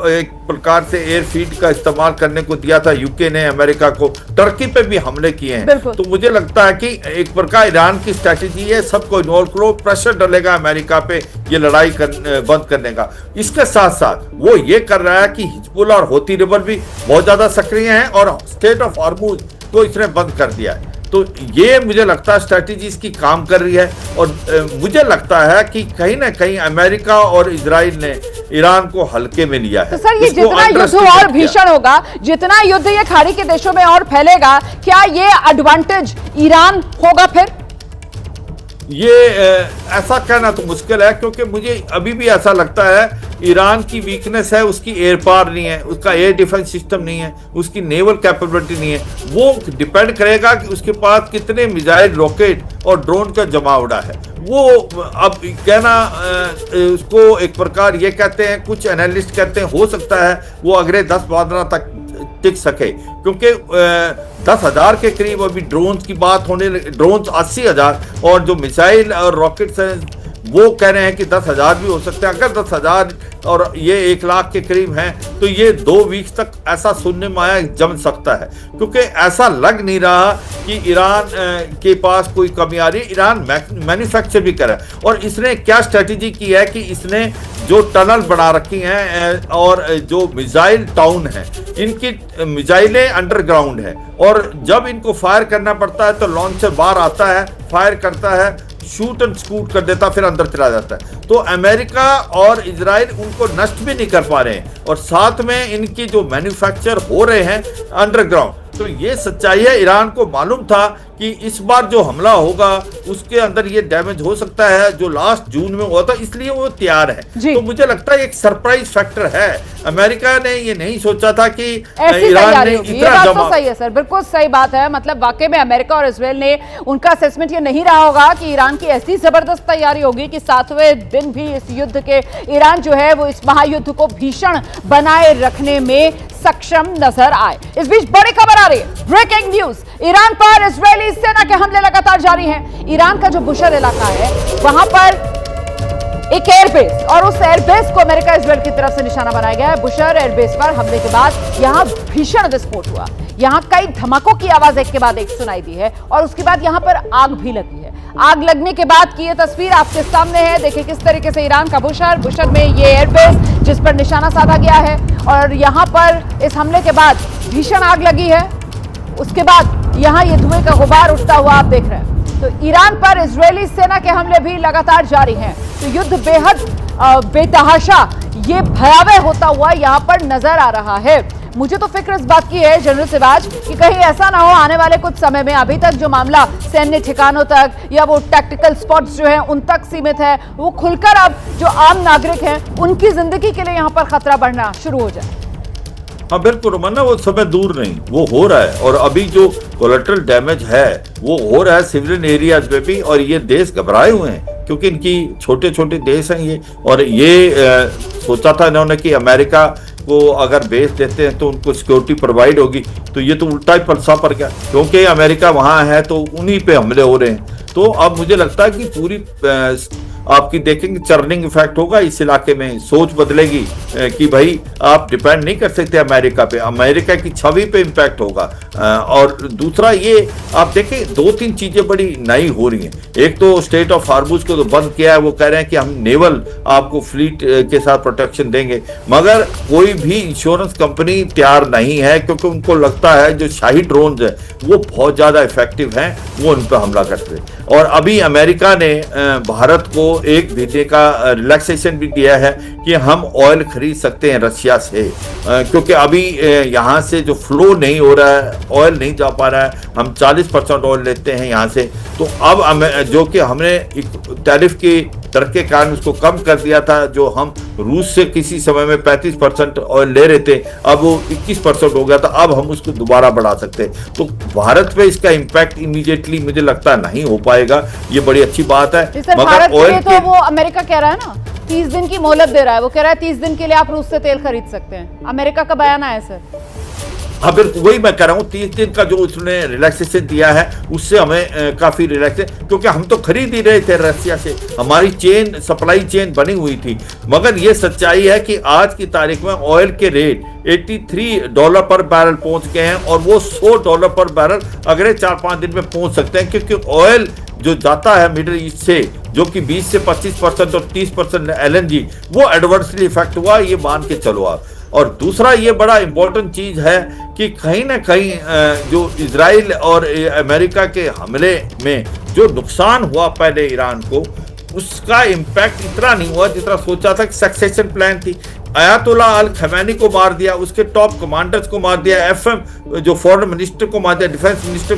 एक प्रकार से एयरफील्ड का इस्तेमाल करने को दिया था यूके ने अमेरिका को, टर्की पे भी हमले किए हैं। तो मुझे लगता है कि एक प्रकार ईरान की स्ट्रैटेजी है, सबको इन्वॉल्व करो, प्रेशर डालेगा अमेरिका पे ये लड़ाई बंद करने का। इसके साथ साथ वो ये कर रहा है कि हिजबुल्लाह और हौती रिबल भी बहुत ज्यादा सक्रिय हैं और स्टेट ऑफ हॉर्मुज को इसने बंद कर दिया है। तो ये मुझे लगता है स्ट्रैटेजी इसकी काम कर रही है, और मुझे लगता है कि कहीं ना कहीं अमेरिका और इजराइल ने ईरान को हल्के में लिया है। तो सर, ये जितना युद्ध और भीषण होगा, जितना युद्ध ये खाड़ी के देशों में और फैलेगा, क्या ये एडवांटेज ईरान होगा फिर? ये ऐसा कहना तो मुश्किल है, क्योंकि मुझे अभी भी ऐसा लगता है ईरान की वीकनेस है, उसकी एयर पावर नहीं है, उसका एयर डिफेंस सिस्टम नहीं है, उसकी नेवल कैपेबिलिटी नहीं है। वो डिपेंड करेगा कि उसके पास कितने मिसाइल, रॉकेट और ड्रोन का जमावड़ा है। वो अब कहना उसको एक प्रकार ये कहते हैं, कुछ एनालिस्ट कहते हैं हो सकता है वो अगले 10-15 तक टिक सके, क्योंकि 10,000 के करीब अभी ड्रोन्स की बात होने, ड्रोन्स 80,000, और जो मिसाइल और रॉकेट्स हैं वो कह रहे हैं कि 10,000 भी हो सकते हैं। अगर 10,000 और ये 1 लाख के करीब हैं तो ये 2 वीक्स तक ऐसा सुनने में आया जम सकता है, क्योंकि ऐसा लग नहीं रहा कि ईरान के पास कोई कमी आ रही है। ईरान मैन्युफैक्चर भी कर रहा है, और इसने क्या स्ट्रेटजी की है कि इसने जो टनल बना रखी हैं और जो मिसाइल टाउन है, इनकी मिसाइलें अंडरग्राउंड है, और जब इनको फायर करना पड़ता है तो लॉन्चर बाहर आता है, फायर करता है, शूट एंड स्कूट कर देता, फिर अंदर चला जाता है। तो अमेरिका और इजराइल उनको नष्ट भी नहीं कर पा रहे हैं, और साथ में इनकी जो मैन्युफैक्चर हो रहे हैं अंडरग्राउंड। तो ये सच्चाई है, ईरान को मालूम था कि इस बार जो हमला होगा उसके अंदर ये डैमेज हो सकता है जो लास्ट जून में हुआ था, इसलिए वो तैयार है। तो मुझे लगता है एक सरप्राइज फैक्टर है। अमेरिका ने ये नहीं सोचा था कि ईरान ने इतना जमा। तो सही है सर, बिल्कुल सही बात है। मतलब वाकई में अमेरिका और इजराइल ने, उनका असेसमेंट ये नहीं रहा होगा कि ईरान की ऐसी जबरदस्त तैयारी होगी कि 7वें दिन भी इस युद्ध के ईरान जो है वो इस महायुद्ध को भीषण बनाए रखने में सक्षम नजर आए। इस बीच बड़ी खबर आ रही है, ब्रेकिंग न्यूज, ईरान पर इजरायली सेना के हमले लगातार जारी हैं। ईरान का जो बुशर इलाका है वहां पर एक एयरबेस, और उस एयरबेस को अमेरिका इजरायल की तरफ से निशाना बनाया गया है। बुशर एयरबेस पर हमले के बाद यहां भीषण विस्फोट हुआ, यहां कई धमाकों की आवाज एक के बाद एक सुनाई दी है, और उसके बाद यहां पर आग भी लगी है। आग लगने के बाद की यह तस्वीर आपके सामने है। देखिए किस तरीके से ईरान का बुशर में ये एयरबेस जिस पर निशाना साधा गया है, और यहां पर इस हमले के बाद भीषण आग लगी है। उसके बाद यहां ये धुएं का गुबार उठता हुआ आप देख रहे हैं। तो ईरान पर इजरायली सेना के हमले भी लगातार जारी हैं। तो युद्ध बेहद बेतहाशा, ये भयावह होता हुआ यहां पर नजर आ रहा है। मुझे तो फिक्र इस बात की है जनरल सिवाज कि कहीं ऐसा ना हो आने वाले कुछ समय में, अभी तक जो मामला सैन्य ठिकानों तक या वो टैक्टिकल स्पॉट्स जो हैं उन तक सीमित है, वो खुलकर अब जो आम नागरिक हैं उनकी जिंदगी के लिए यहां पर खतरा बढ़ना शुरू हो जाए। हाँ बिल्कुल रोमन्ना, वो समय दूर नहीं, वो हो रहा है। और अभी जो कोलेटरल डैमेज है वो हो रहा है सिविलियन एरियाज पे भी, और ये देश घबराए हुए हैं क्योंकि इनकी छोटे छोटे देश हैं ये। और ये सोचा था इन्होंने कि अमेरिका को अगर बेस देते हैं तो उनको सिक्योरिटी प्रोवाइड होगी, तो ये तो उल्टा ही पलसा पड़ गया क्योंकि अमेरिका वहां है तो उन्हीं पे हमले हो रहे हैं। तो अब मुझे लगता है कि पूरी आपकी देखेंगे चर्निंग इफेक्ट होगा इस इलाके में, सोच बदलेगी कि भाई आप डिपेंड नहीं कर सकते अमेरिका पे, अमेरिका की छवि पे इम्पैक्ट होगा। और दूसरा ये आप देखें 2-3 चीजें बड़ी नई हो रही हैं। एक तो स्टेट ऑफ हार्मुज को तो बंद किया है, वो कह रहे हैं कि हम नेवल आपको फ्लीट के साथ प्रोटेक्शन देंगे, मगर कोई भी इंश्योरेंस कंपनी तैयार नहीं है क्योंकि उनको लगता है जो शाही ड्रोन्स है वो बहुत ज्यादा इफेक्टिव हैं, वो उन पर हमला करते हैं। और अभी अमेरिका ने भारत को एक महीने का रिलैक्सेशन भी दिया है कि हम ऑयल खरीद सकते हैं रशिया से, क्योंकि अभी यहाँ से जो फ्लो नहीं हो रहा है, ऑयल नहीं जा पा रहा है, हम 40% ऑयल लेते हैं यहाँ से। तो अब जो कि हमने टैरिफ की दर के कारण उसको कम कर दिया था, जो हम रूस से किसी समय में 35% ऑयल ले रहे थे, अब वो 21% हो गया था, अब हम उसको दोबारा बढ़ा सकते हैं। तो भारत पे इसका इम्पैक्ट इमीडिएटली मुझे लगता नहीं हो पाएगा, ये बड़ी अच्छी बात है। मगर ऑयल तो वो अमेरिका कह रहा है ना 30 दिन की मोहलत दे रहा है, वो कह रहा है 30 दिन के लिए आप रूस से तेल खरीद सकते हैं, अमेरिका का बयान है सर। हाँ बिल्कुल, वही मैं कह रहा हूँ, 30 दिन का जो उसने रिलैक्सेशन दिया है उससे हमें काफी रिलैक्सेशन, क्योंकि हम तो खरीद ही रहे थे रशिया से, हमारी चेन सप्लाई चेन बनी हुई थी। मगर ये सच्चाई है कि आज की तारीख में ऑयल के रेट $83 पर बैरल पहुंच गए हैं, और वो $100 पर बैरल अगले 4-5 दिन में पहुंच सकते हैं, क्योंकि ऑयल जो जाता है मिडिल ईस्ट से, जो कि 20 से 25% और 30% LNG, वो एडवर्सली इफेक्ट हुआ, ये मान के चलो आप। और दूसरा ये बड़ा इंपॉर्टेंट चीज है कि कहीं ना कहीं जो इजराइल और अमेरिका के हमले में जो नुकसान हुआ पहले ईरान को, उसका इम्पैक्ट इतना नहीं हुआ जितना सोचा था कि सक्सेशन प्लान थी। अयातुल्ला अल खमैनी को मार दिया, उसके टॉप कमांडर्स को मार दिया, FM जो फॉरेन मिनिस्टर को मार दिया, डिफेंस मिनिस्टर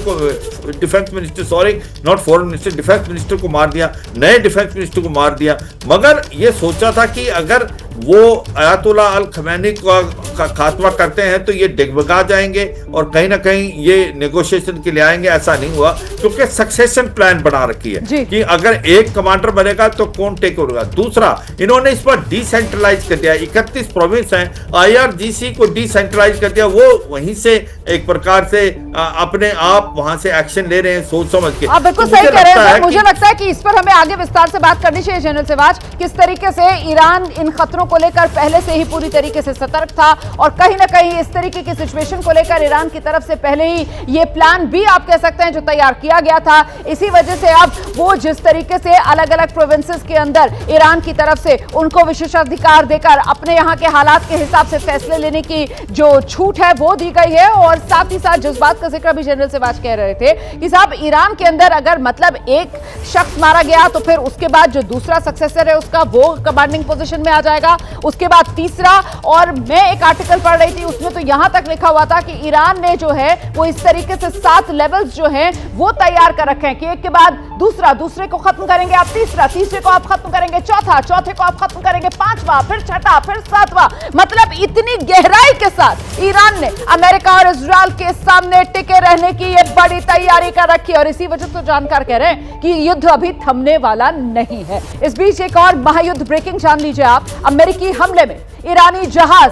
को मार दिया, नए डिफेंस मिनिस्टर को मार दिया। मगर ये सोचा था कि अगर वो अयातुल्ला अल खमैनी का खात्मा करते हैं तो ये डगमगा जाएंगे और कहीं ना कहीं ये नेगोशिएशन के लिए आएंगे, ऐसा नहीं हुआ क्योंकि सक्सेशन प्लान बना रखी है कि अगर एक कमांडर बनेगा तो कौन टेक होगा। दूसरा, इन्होंने इस पर डिसेंट्रलाइज कर दिया, 31 प्रोविंस हैं, IRGC को डिसेंट्रलाइज कर दिया, वो वहीं से एक प्रकार से अपने आप वहां से एक्शन ले रहे हैं सोच समझ के। आप बिल्कुल सही कह रहे हैं, मुझे लगता है कि इस पर हमें आगे विस्तार से बात करनी चाहिए। जनरल सिवाच, किस तरीके से ईरान इन खतरों को लेकर पहले से ही पूरी तरीके से सतर्क था, और कहीं ना कहीं इस तरीके की सिचुएशन को लेकर ईरान की तरफ से पहले ही ये प्लान भी आप कह सकते हैं जो तैयार किया गया था। इसी वजह से अब वो जिस तरीके से अलग अलग प्रोविंसेस के अंदर ईरान की तरफ से उनको विशेषाधिकार देकर अपने यहाँ के हालात के हिसाब से फैसले लेने की जो छूट है वो दी गई है। और साथ ही साथ जिस बात का जिक्र भी जनरल सिवाच कह रहे थे कि साहब ईरान के अंदर अगर मतलब एक शख्स मारा गया तो फिर उसके बाद जो दूसरा सक्सेसर है उसका वो कमांडिंग पोजीशन में आ जाएगा, उसके बाद तीसरा। और मैं एक आर्टिकल पढ़ रही थी, उसमें तो यहां तक लिखा हुआ था कि ईरान ने जो है वो इस तरीके से 7 लेवल्स जो हैं वो तैयार कर रखे हैं कि एक के बाद दूसरा, दूसरे को खत्म करेंगे आप तीसरा, तीसरे को आप खत्म करेंगे चौथा, चौथे को आप खत्म करेंगे पांचवा, फिर छठा, फिर सातवां। मतलब इतनी गहराई के साथ ईरान ने अमेरिका और इजराइल के सामने टिके रहने की ये बड़ी तैयारी कर रखी है, और इसी वजह से जानकार कह रहे हैं कि युद्ध अभी थमने वाला नहीं है। इस बीच एक और महायुद्ध ब्रेकिंग जान लीजिए आप। अमेरिकी हमले में ईरानी जहाज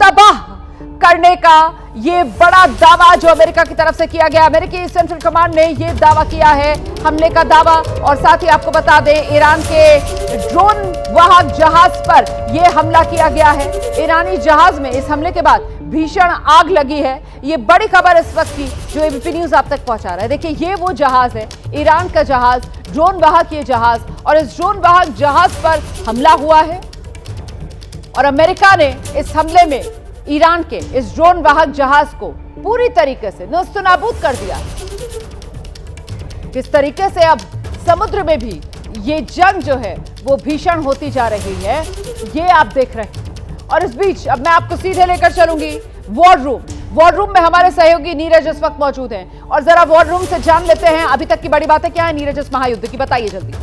तबाह करने का ये बड़ा दावा जो अमेरिका की तरफ से किया गया, अमेरिकी सेंट्रल कमांड ने ये दावा किया है, हमले का दावा। और साथ ही आपको बता दें ईरान के ड्रोन वाहक जहाज पर यह हमला किया गया है। ईरानी जहाज में इस हमले के बाद भीषण आग लगी है। ये बड़ी खबर इस वक्त की जो एबीपी न्यूज आप तक पहुंचा रहा है। देखिए ये वो जहाज है, ईरान का जहाज, ड्रोन वाहक ये जहाज, और इस ड्रोन वाहक जहाज पर हमला हुआ है और अमेरिका ने इस हमले में ईरान के इस ड्रोन वाहक जहाज को पूरी तरीके से नेस्तनाबूद कर दिया। किस तरीके से अब समुद्र में भी ये जंग जो है वो भीषण होती जा रही है, ये आप देख रहे हैं। और इस बीच अब मैं आपको सीधे लेकर चलूंगी वॉर रूम में हमारे सहयोगी नीरज इस वक्त मौजूद हैं, और जरा वॉर रूम से जान लेते हैं अभी तक की बड़ी बातें क्या है। नीरज, इस महायुद्ध की बताइए जल्दी।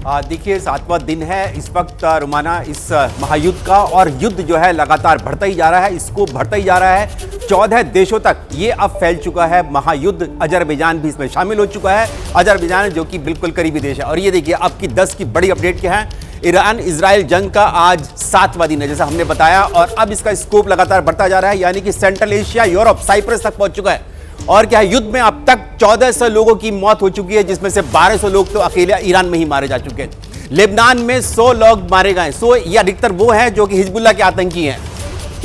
देखिए 7वां दिन है इस वक्त रुमाना इस महायुद्ध का, और युद्ध जो है लगातार बढ़ता ही जा रहा है, इसको बढ़ता ही जा रहा है। 14 देशों तक ये अब फैल चुका है महायुद्ध। अजरबैजान भी इसमें शामिल हो चुका है। अजरबैजान जो कि बिल्कुल करीबी देश है। और ये देखिए अब की 10 की बड़ी अपडेट क्या है। ईरान इजराइल जंग का आज 7वां दिन है जैसा हमने बताया, और अब इसका स्कोप लगातार बढ़ता जा रहा है, यानी कि सेंट्रल एशिया, यूरोप, साइप्रस तक पहुंच चुका है। और क्या है, युद्ध में अब तक 1400 लोगों की मौत हो चुकी है, जिसमें से 1200 लोग तो अकेले ईरान में ही मारे जा चुके हैं। लेबनान में 100 लोग मारे गए। 100 ये अधिकतर वो हैं जो कि हिजबुल्लाह के आतंकी हैं।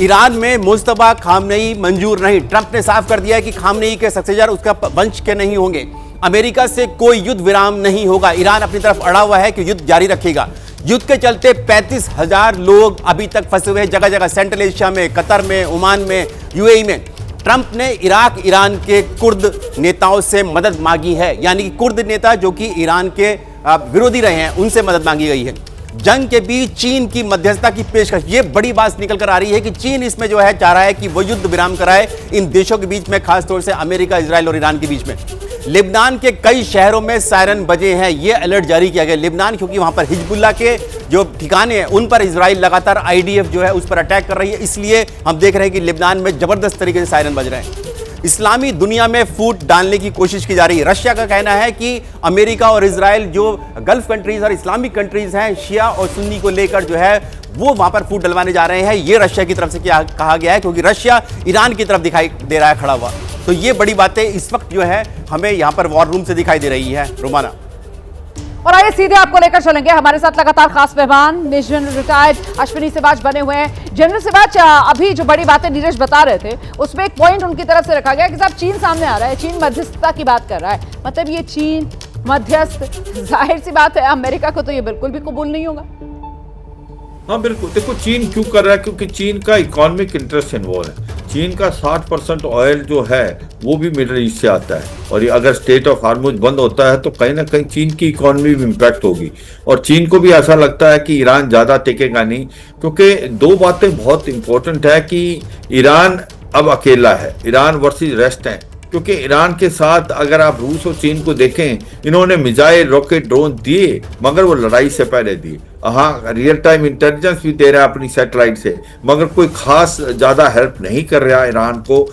ईरान में मुस्तफा खामनेई मंजूर नहीं। ट्रंप ने साफ कर दिया है कि खामनेई के सक्सेसर उसका वंश के नहीं होंगे। अमेरिका से कोई युद्ध विराम नहीं होगा। ईरान अपनी तरफ अड़ा हुआ है कि युद्ध जारी रखेगा। युद्ध के चलते 35,000 लोग अभी तक फंसे हुए हैं जगह जगह, सेंट्रल एशिया में, कतर में, ओमान में, यूएई में। ट्रंप ने इराक, ईरान के कुर्द नेताओं से मदद मांगी है, यानी कि कुर्द नेता जो कि ईरान के विरोधी रहे हैं, उनसे मदद मांगी गई है। जंग के बीच चीन की मध्यस्थता की पेशकश, ये बड़ी बात निकल कर आ रही है कि चीन इसमें जो है चाह रहा है कि वो युद्ध विराम कराए इन देशों के बीच में, खासतौर से अमेरिका, इजराइल और ईरान के बीच में। लेबनान के कई शहरों में सायरन बजे हैं, ये अलर्ट जारी किया गया। लेबनान क्योंकि वहां पर हिजबुल्लाह के जो ठिकाने हैं उन पर इजराइल लगातार आईडीएफ जो है उस पर अटैक कर रही है, इसलिए हम देख रहे हैं कि लेबनान में जबरदस्त तरीके से सायरन बज रहे हैं। इस्लामी दुनिया में फूट डालने की कोशिश की जा रही है। रशिया का कहना है कि अमेरिका और इजराइल जो गल्फ कंट्रीज और इस्लामिक कंट्रीज हैं, शिया और सुन्नी को लेकर जो है वो वहां पर फूट डलवाने जा रहे हैं। ये रशिया की तरफ से क्या कहा गया है, क्योंकि रशिया ईरान की तरफ दिखाई दे रहा है खड़ा हुआ। तो ये बड़ी बातें इस वक्त जो है हमें यहां पर वॉर रूम से दिखाई दे रही है रुमाना। और आइए सीधे आपको लेकर चलेंगे, हमारे साथ लगातार खास मेहमान major general retired Ashwini Siwach बने हुए हैं। जनरल सिवाच, अभी जो बड़ी बातें नीरज बता रहे थे उसमें एक पॉइंट उनकी तरफ से रखा गया कि साहब चीन सामने आ रहा है, चीन मध्यस्थता की बात कर रहा है। मतलब ये चीन मध्यस्थ, जाहिर सी बात है अमेरिका को तो ये बिल्कुल भी कबूल नहीं होगा। हाँ बिल्कुल, देखो चीन क्यों कर रहा है, क्योंकि चीन का इकोनॉमिक इंटरेस्ट इन्वॉल्व है। चीन का 60% ऑयल जो है वो भी मिडल ईस्ट से आता है, और ये अगर स्टेट ऑफ हार्मुज बंद होता है तो कहीं ना कहीं चीन की इकोनॉमी में इम्पैक्ट होगी। और चीन को भी ऐसा लगता है कि ईरान ज़्यादा टिकेगा नहीं, क्योंकि दो बातें बहुत इंपॉर्टेंट है कि ईरान अब अकेला है, ईरान वर्सेस रेस्ट है। क्योंकि ईरान के साथ अगर आप रूस और चीन को देखें, इन्होंने मिसाइल, रॉकेट, ड्रोन दिए, मगर वो लड़ाई से पहले दिए। हाँ, रियल टाइम इंटेलिजेंस भी दे रहा है अपनी सैटेलाइट से, मगर कोई खास ज़्यादा हेल्प नहीं कर रहा ईरान को।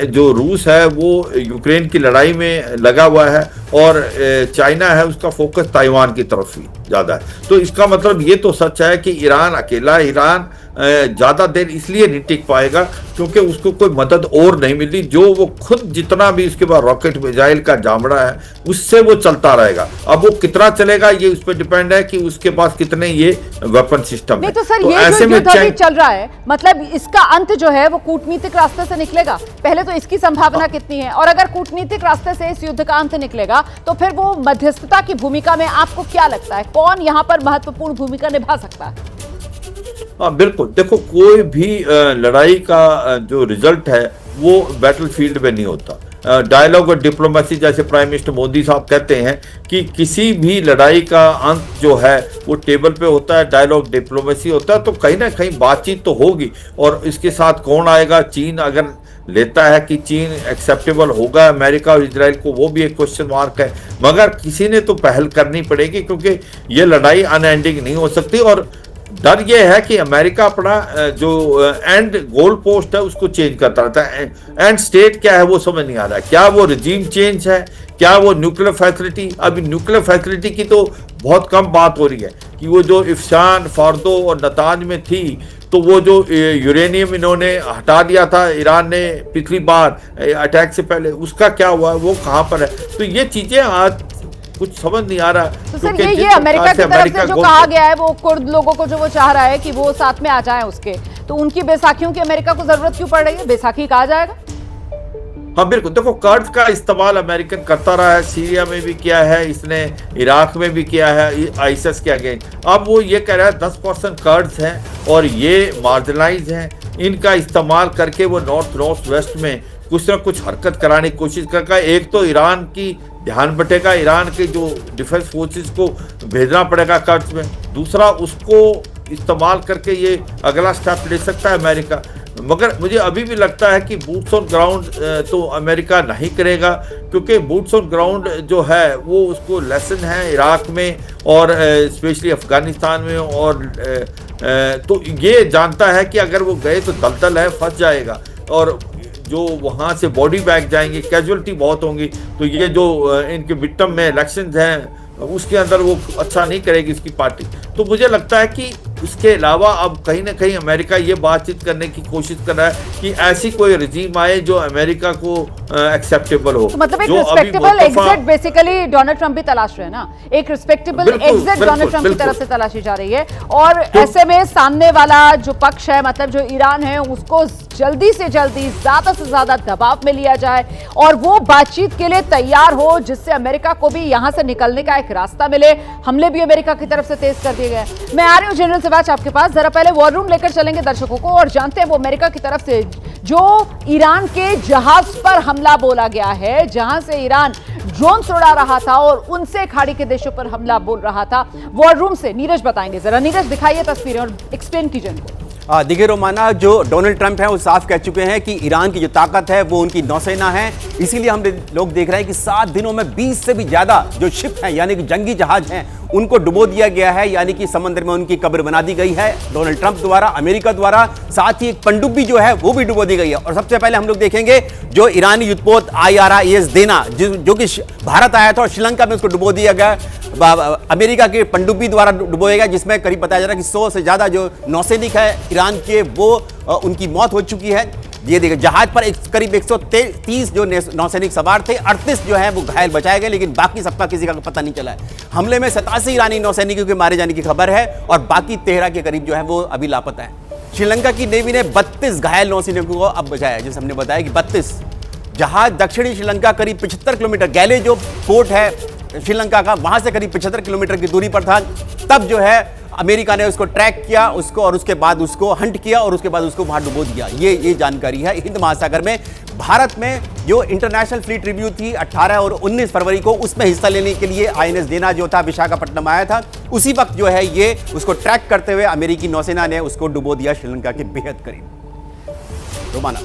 जो रूस है वो यूक्रेन की लड़ाई में लगा हुआ है, और चाइना है उसका फोकस ताइवान की तरफ ही ज़्यादा है। तो इसका मतलब ये तो सच है कि ईरान अकेला, ईरान ज़्यादा देर इसलिए नहीं टिक पाएगा क्योंकि उसको कोई मदद और नहीं मिली। जो वो खुद जितना भी उसके बाद रॉकेट मिसाइल का जामड़ा है उससे वो चलता रहेगा। अब वो कितना चलेगा ये उस पर डिपेंड है कि उसके पास कितने ये वेपन सिस्टम नहीं है। तो सर तो ये ऐसे जो में युद्ध अभी चल रहा है, मतलब इसका अंत जो है वो कूटनीतिक रास्ते से निकलेगा। पहले तो इसकी संभावना कितनी है, और अगर कूटनीतिक रास्ते से इस युद्ध का अंत निकलेगा तो फिर वो मध्यस्थता की भूमिका में आपको क्या लगता है, कौन यहाँ पर महत्वपूर्ण भूमिका निभा सकता है? हाँ बिल्कुल, देखो कोई भी लड़ाई का जो रिजल्ट है वो बैटलफील्ड में नहीं होता। डायलॉग और डिप्लोमेसी, जैसे प्राइम मिनिस्टर मोदी साहब कहते हैं कि किसी भी लड़ाई का अंत जो है वो टेबल पे होता है, डायलॉग डिप्लोमेसी होता है। तो कहीं ना कहीं बातचीत तो होगी, और इसके साथ कौन आएगा, चीन अगर लेता है कि चीन एक्सेप्टेबल होगा अमेरिका और इजराइल को, वो भी एक क्वेश्चन मार्क है। मगर किसी ने तो पहल करनी पड़ेगी, क्योंकि ये लड़ाई अनएंडिंग नहीं हो सकती। और डर ये है कि अमेरिका अपना जो एंड गोल पोस्ट है उसको चेंज करता रहता है। एंड स्टेट क्या है वो समझ नहीं आ रहा है। क्या वो रिजीम चेंज है, क्या वो न्यूक्लियर फैसिलिटी? अभी न्यूक्लियर फैसिलिटी की तो बहुत कम बात हो रही है कि वो जो इफ्शान, फार्दो और नतांज में थी, तो वो जो यूरेनियम इन्होंने हटा दिया था ईरान ने पिछली बार अटैक से पहले, उसका क्या हुआ, वो कहाँ पर है? तो ये चीजें आज कुछ समझ नहीं आ रहा। तो सर ये अमेरिका की तरफ से जो कहा गया है, वो कुर्द लोगों को जो वो चाह रहा है कि वो साथ में आ जाएं उसके, तो उनकी बैसाखियों की अमेरिका को जरूरत क्यों पड़ रही है? बैसाखी कहा जाएगा। हाँ बिल्कुल, देखो कर्ज का इस्तेमाल अमेरिकन करता रहा है, सीरिया में भी किया है इसने, इराक में भी किया है आईएसआईएस के अगेंस्ट। अब वो ये कह रहा है 10% कर्ज हैं और ये मार्जिनलाइज हैं, इनका इस्तेमाल करके वो नॉर्थ वेस्ट में कुछ ना कुछ हरकत कराने की कोशिश करता है। एक तो ईरान की ध्यान बटेगा, ईरान के जो डिफेंस फोर्सेस को भेजना पड़ेगा कर्ज में। दूसरा, उसको इस्तेमाल करके ये अगला स्टेप ले सकता है अमेरिका मगर मुझे अभी भी लगता है कि बूट्स ऑन ग्राउंड तो अमेरिका नहीं करेगा, क्योंकि बूट्स ऑन ग्राउंड जो है वो उसको लेसन है इराक में और स्पेशली अफगानिस्तान में, और तो ये जानता है कि अगर वो गए तो दलदल है, फंस जाएगा, और जो वहाँ से बॉडी बैग जाएंगे, कैजुअलिटी बहुत होंगी, तो ये जो इनके मिड टर्म में इलेक्शंस हैं उसके अंदर वो अच्छा नहीं करेगी इसकी पार्टी। तो मुझे लगता है कि उसके अलावा अब कहीं ना कहीं अमेरिका ये बातचीत करने की कोशिश कर रहा है कि ऐसी कोई रजीम आए जो अमेरिका को एक्सेप्टेबल हो। तो मतलब एक respectable exit basically Donald Trump भी तलाश रहे हैं ना, एक रिस्पेक्टेबल एग्जिट डोनाल्ड ट्रंप की तरफ से तलाशी जा रही है, और ऐसे में सामने वाला जो पक्ष है, मतलब जो ईरान है, उसको जल्दी से जल्दी ज्यादा से ज्यादा दबाव में लिया जाए और वो बातचीत के लिए तैयार हो, जिससे अमेरिका को भी यहां से निकलने का एक रास्ता मिले। हमले भी अमेरिका की तरफ से तेज कर दिए गए। मैं आ रही हूं जनरल सिवाच आपके पास, जरा पहले वॉर रूम लेकर चलेंगे दर्शकों को और जानते हैं वो अमेरिका की तरफ से जो ईरान के जहाज पर हमला बोला गया है, जहां से ईरान ड्रोन उड़ा रहा था और उनसे खाड़ी के देशों पर हमला बोल रहा था। वॉर रूम से नीरज बताएंगे, जरा नीरज दिखाइए तस्वीरें और एक्सप्लेन कीजिए इनको। देखिए रोमाना, जो डोनाल्ड ट्रंप है वो साफ कह चुके हैं कि ईरान की जो ताकत है वो उनकी नौसेना है। इसीलिए हम लोग देख रहे हैं कि 7 दिनों में 20 से भी ज्यादा जो शिप हैं यानी कि जंगी जहाज हैं उनको डुबो दिया गया है, यानी कि समुद्र में उनकी कब्र बना दी गई है डोनाल्ड ट्रंप द्वारा, अमेरिका द्वारा। साथ ही एक पनडुब्बी जो है वो भी डुबो दी गई है। और सबसे पहले हम लोग देखेंगे जो ईरानी युद्धपोत IRIS देना जो कि भारत आया था और श्रीलंका में उसको डुबो दिया गया, अमेरिका के पनडुब्बी द्वारा डुबोया गया, जिसमें करीब बताया जा रहा है कि 100 से ज्यादा जो नौसैनिक है ईरान के वो उनकी मौत हो चुकी है। ये देखिए जहाज पर करीब 130 जो नौसैनिक सवार थे, 38 जो है वो घायल बचाए गए, लेकिन बाकी सबका किसी का पता नहीं चला है। हमले में 87 ईरानी नौसैनिकों के मारे जाने की खबर है और बाकी 13 के करीब जो है वो अभी लापता है। श्रीलंका की नेवी ने 32 घायल नौसैनिकों को अब बचाया, जैसे हमने बताया कि 32 जहाज दक्षिणी श्रीलंका करीब 75 किलोमीटर, गैले जो पोर्ट है श्रीलंका का, वहां से करीब 75 किलोमीटर की दूरी पर था। तब जो है अमेरिका ने उसको ट्रैक किया उसको, और उसके बाद उसको हंट किया और उसके बाद उसको वहां डुबो दिया। ये जानकारी है। हिंद महासागर में भारत में जो इंटरनेशनल फ्लीट रिव्यू थी 18 और 19 फरवरी को, उसमें हिस्सा लेने के लिए INS देना जो था विशाखापट्टनम आया था, उसी वक्त जो है ये उसको ट्रैक करते हुए अमेरिकी नौसेना ने उसको डुबो दिया श्रीलंका के बेहद करीब। रोमाना,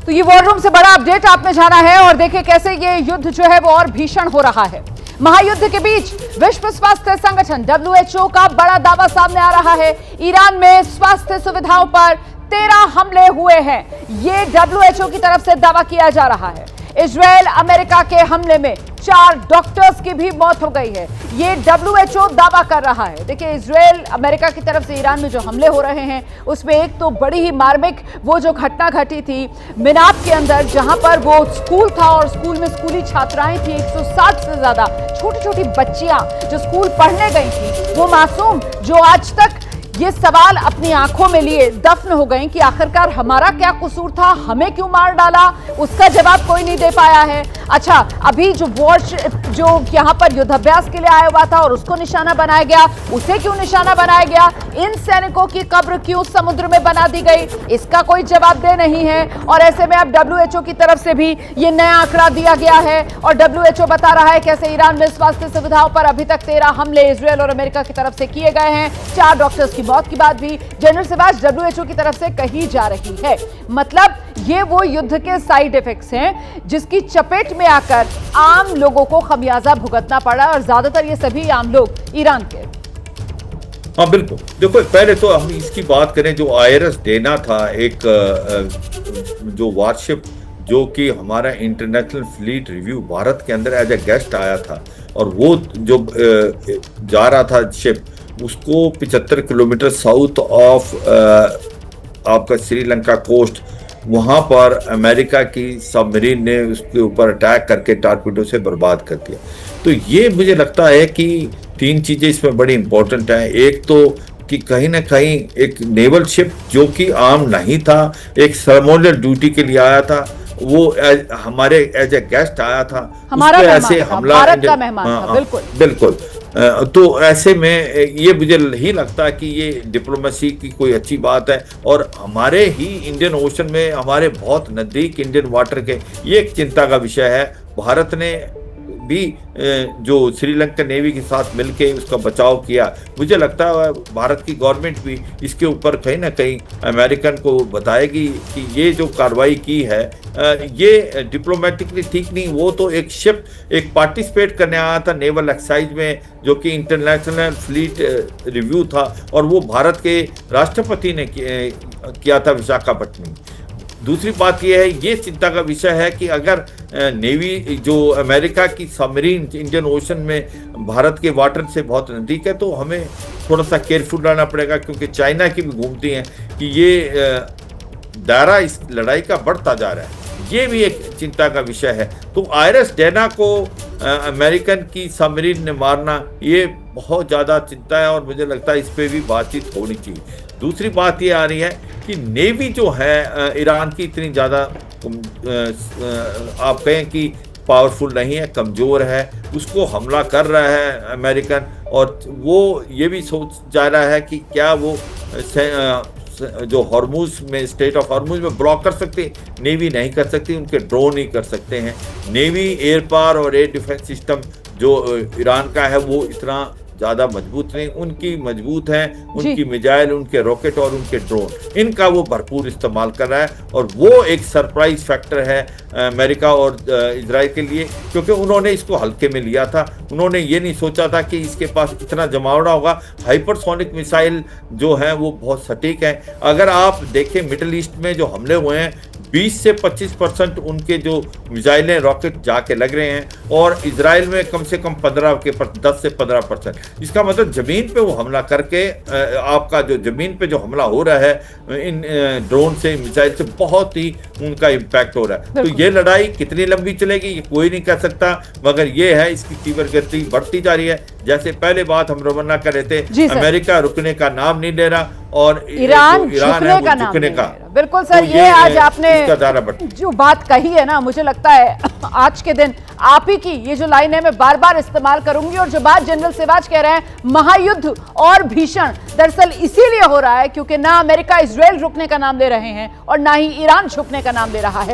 तो ये वॉर रूम से बड़ा अपडेट आपने जाना है और देखिए कैसे ये युद्ध जो है वो और भीषण हो रहा है। महायुद्ध के बीच विश्व स्वास्थ्य संगठन WHO का बड़ा दावा सामने आ रहा है। ईरान में स्वास्थ्य सुविधाओं पर 13 हमले हुए हैं, ये WHO की तरफ से दावा किया जा रहा है। इजराइल अमेरिका के हमले में 4 डॉक्टर्स की भी मौत हो गई है, ये WHO दावा कर रहा है। देखिए इजराइल अमेरिका की तरफ से ईरान में जो हमले हो रहे हैं उसमें एक तो बड़ी ही मार्मिक वो जो घटना घटी थी मिनाब के अंदर, जहां पर वो स्कूल था और स्कूल में स्कूली छात्राएं थी, 160 से ज्यादा छोटी छोटी बच्चियां जो स्कूल पढ़ने गई थी, वो मासूम जो आज तक ये सवाल अपनी आंखों में लिए दफन हो गए कि आखिरकार हमारा क्या कसूर था, हमें क्यों मार डाला, उसका जवाब कोई नहीं दे पाया है। अच्छा, अभी जो जो यहाँ पर युद्धाभ्यास के लिए आया हुआ था और उसको निशाना बनाया गया, उसे क्यों निशाना बनाया गया, इन सैनिकों की कब्र क्यों समुद्र में बना दी गई, इसका कोई जवाबदेह नहीं है। और ऐसे में अब WHO की तरफ से भी ये नया आंकड़ा दिया गया है और WHO बता रहा है कैसे ईरान में स्वास्थ्य सुविधाओं पर अभी तक 13 हमले इजराइल और अमेरिका की तरफ से किए गए हैं। 4 डॉक्टर्स की मौत की बात भी जनरल सिवाच WHO की तरफ से कही जा रही है। मतलब ये वो युद्ध के साइड इफेक्ट्स हैं जिसकी चपेट में आकर आम लोगों को खमियाजा भुगतना पड़ा और ज्यादातर ये सभी आम लोग ईरान के। हाँ बिल्कुल, देखो पहले तो हम इसकी बात करें, जो IRS देना था एक जो वारशिप जो कि हमारा इंटरनेशनल फ्लीट रिव्यू भारत के अंदर एज ए गेस्ट आया था, और वो जो जा रहा था शिप उसको 75 किलोमीटर साउथ ऑफ आपका श्रीलंका कोस्ट, वहाँ पर अमेरिका की सबमरीन ने उसके ऊपर अटैक करके टारपीडो से बर्बाद कर दिया। तो ये मुझे लगता है कि 3 चीज़ें इसमें बड़ी इंपॉर्टेंट हैं। एक तो कि कहीं ना कहीं एक नेवल शिप जो कि आम नहीं था, एक सर्मोनियल ड्यूटी के लिए आया था, वो हमारे एज ए गेस्ट आया था, हमारा ऐसे हमला, भारत का मेहमान था। बिल्कुल बिल्कुल। तो ऐसे में ये मुझे ही लगता है कि ये डिप्लोमेसी की कोई अच्छी बात है, और हमारे ही इंडियन ओशन में, हमारे बहुत नज़दीक इंडियन वाटर के, ये एक चिंता का विषय है। भारत ने भी जो श्रीलंका नेवी के साथ मिलके उसका बचाव किया। मुझे लगता है भारत की गवर्नमेंट भी इसके ऊपर कहीं ना कहीं अमेरिकन को बताएगी कि ये जो कार्रवाई की है ये डिप्लोमेटिकली ठीक नहीं। वो तो एक शिप एक पार्टिसिपेट करने आया था नेवल एक्सरसाइज में, जो कि इंटरनेशनल फ्लीट रिव्यू था, और वो भारत के राष्ट्रपति ने किया था विशाखापट्टनम। दूसरी बात यह है, ये चिंता का विषय है कि अगर नेवी जो अमेरिका की सबमरीन इंडियन ओशन में भारत के वाटर से बहुत नज़दीक है, तो हमें थोड़ा सा केयरफुल रहना पड़ेगा, क्योंकि चाइना की भी घूमती हैं कि ये दायरा इस लड़ाई का बढ़ता जा रहा है। ये भी एक चिंता का विषय है। तो आईएनएस डैना को अमेरिकन की सबमरीन ने मारना, ये बहुत ज़्यादा चिंता है, और मुझे लगता है इस पर भी बातचीत होनी चाहिए। दूसरी बात ये आ रही है कि नेवी जो है ईरान की इतनी ज़्यादा आप कहें कि पावरफुल नहीं है, कमज़ोर है, उसको हमला कर रहा है अमेरिकन, और वो ये भी सोच जा रहा है कि क्या वो जो हॉर्मुज में स्टेट ऑफ हॉर्मुज में ब्लॉक कर सकते, नेवी नहीं कर सकती, उनके ड्रोन ही कर सकते हैं। नेवी एयर पावर और एयर डिफेंस सिस्टम जो ईरान का है वो इतना ज़्यादा मजबूत नहीं, उनकी मजबूत हैं, उनकी मिसाइल, उनके रॉकेट और उनके ड्रोन, इनका वो भरपूर इस्तेमाल कर रहा है, और वो एक सरप्राइज फैक्टर है अमेरिका और इजराइल के लिए, क्योंकि उन्होंने इसको हल्के में लिया था। उन्होंने ये नहीं सोचा था कि इसके पास इतना जमावड़ा होगा। हाइपरसोनिक मिसाइल जो है वो बहुत सटीक है। अगर आप देखें मिडिल ईस्ट में जो हमले हुए हैं, 20 से 25% उनके जो मिसाइलें रॉकेट जाके लग रहे हैं, और इजराइल में कम से कम 10 से 15%। इसका मतलब ज़मीन पे वो हमला करके आपका जो ज़मीन पे जो हमला हो रहा है इन ड्रोन से, मिसाइल से, बहुत ही उनका इम्पैक्ट हो रहा है। तो ये लड़ाई कितनी लंबी चलेगी ये कोई नहीं कह सकता, मगर ये है इसकी तीव्र गति बढ़ती जा रही है। जैसे पहले बात हम रवाना कर रहे थे, अमेरिका रुकने का नाम नहीं ले रहा, और ईरान झुकने का नाम नहीं ले रहा। बिल्कुल सर, तो ये आज आपने जो बात कही है ना, मुझे लगता है आज के दिन आप ही की ये जो लाइन है मैं बार बार इस्तेमाल करूंगी। और जो बात जनरल सिवाज कह रहे हैं, महायुद्ध और भीषण, दरअसल इसीलिए हो रहा है क्योंकि ना अमेरिका इजराइल रुकने का नाम ले रहे हैं और ना ही ईरान झुकने का नाम ले रहा है।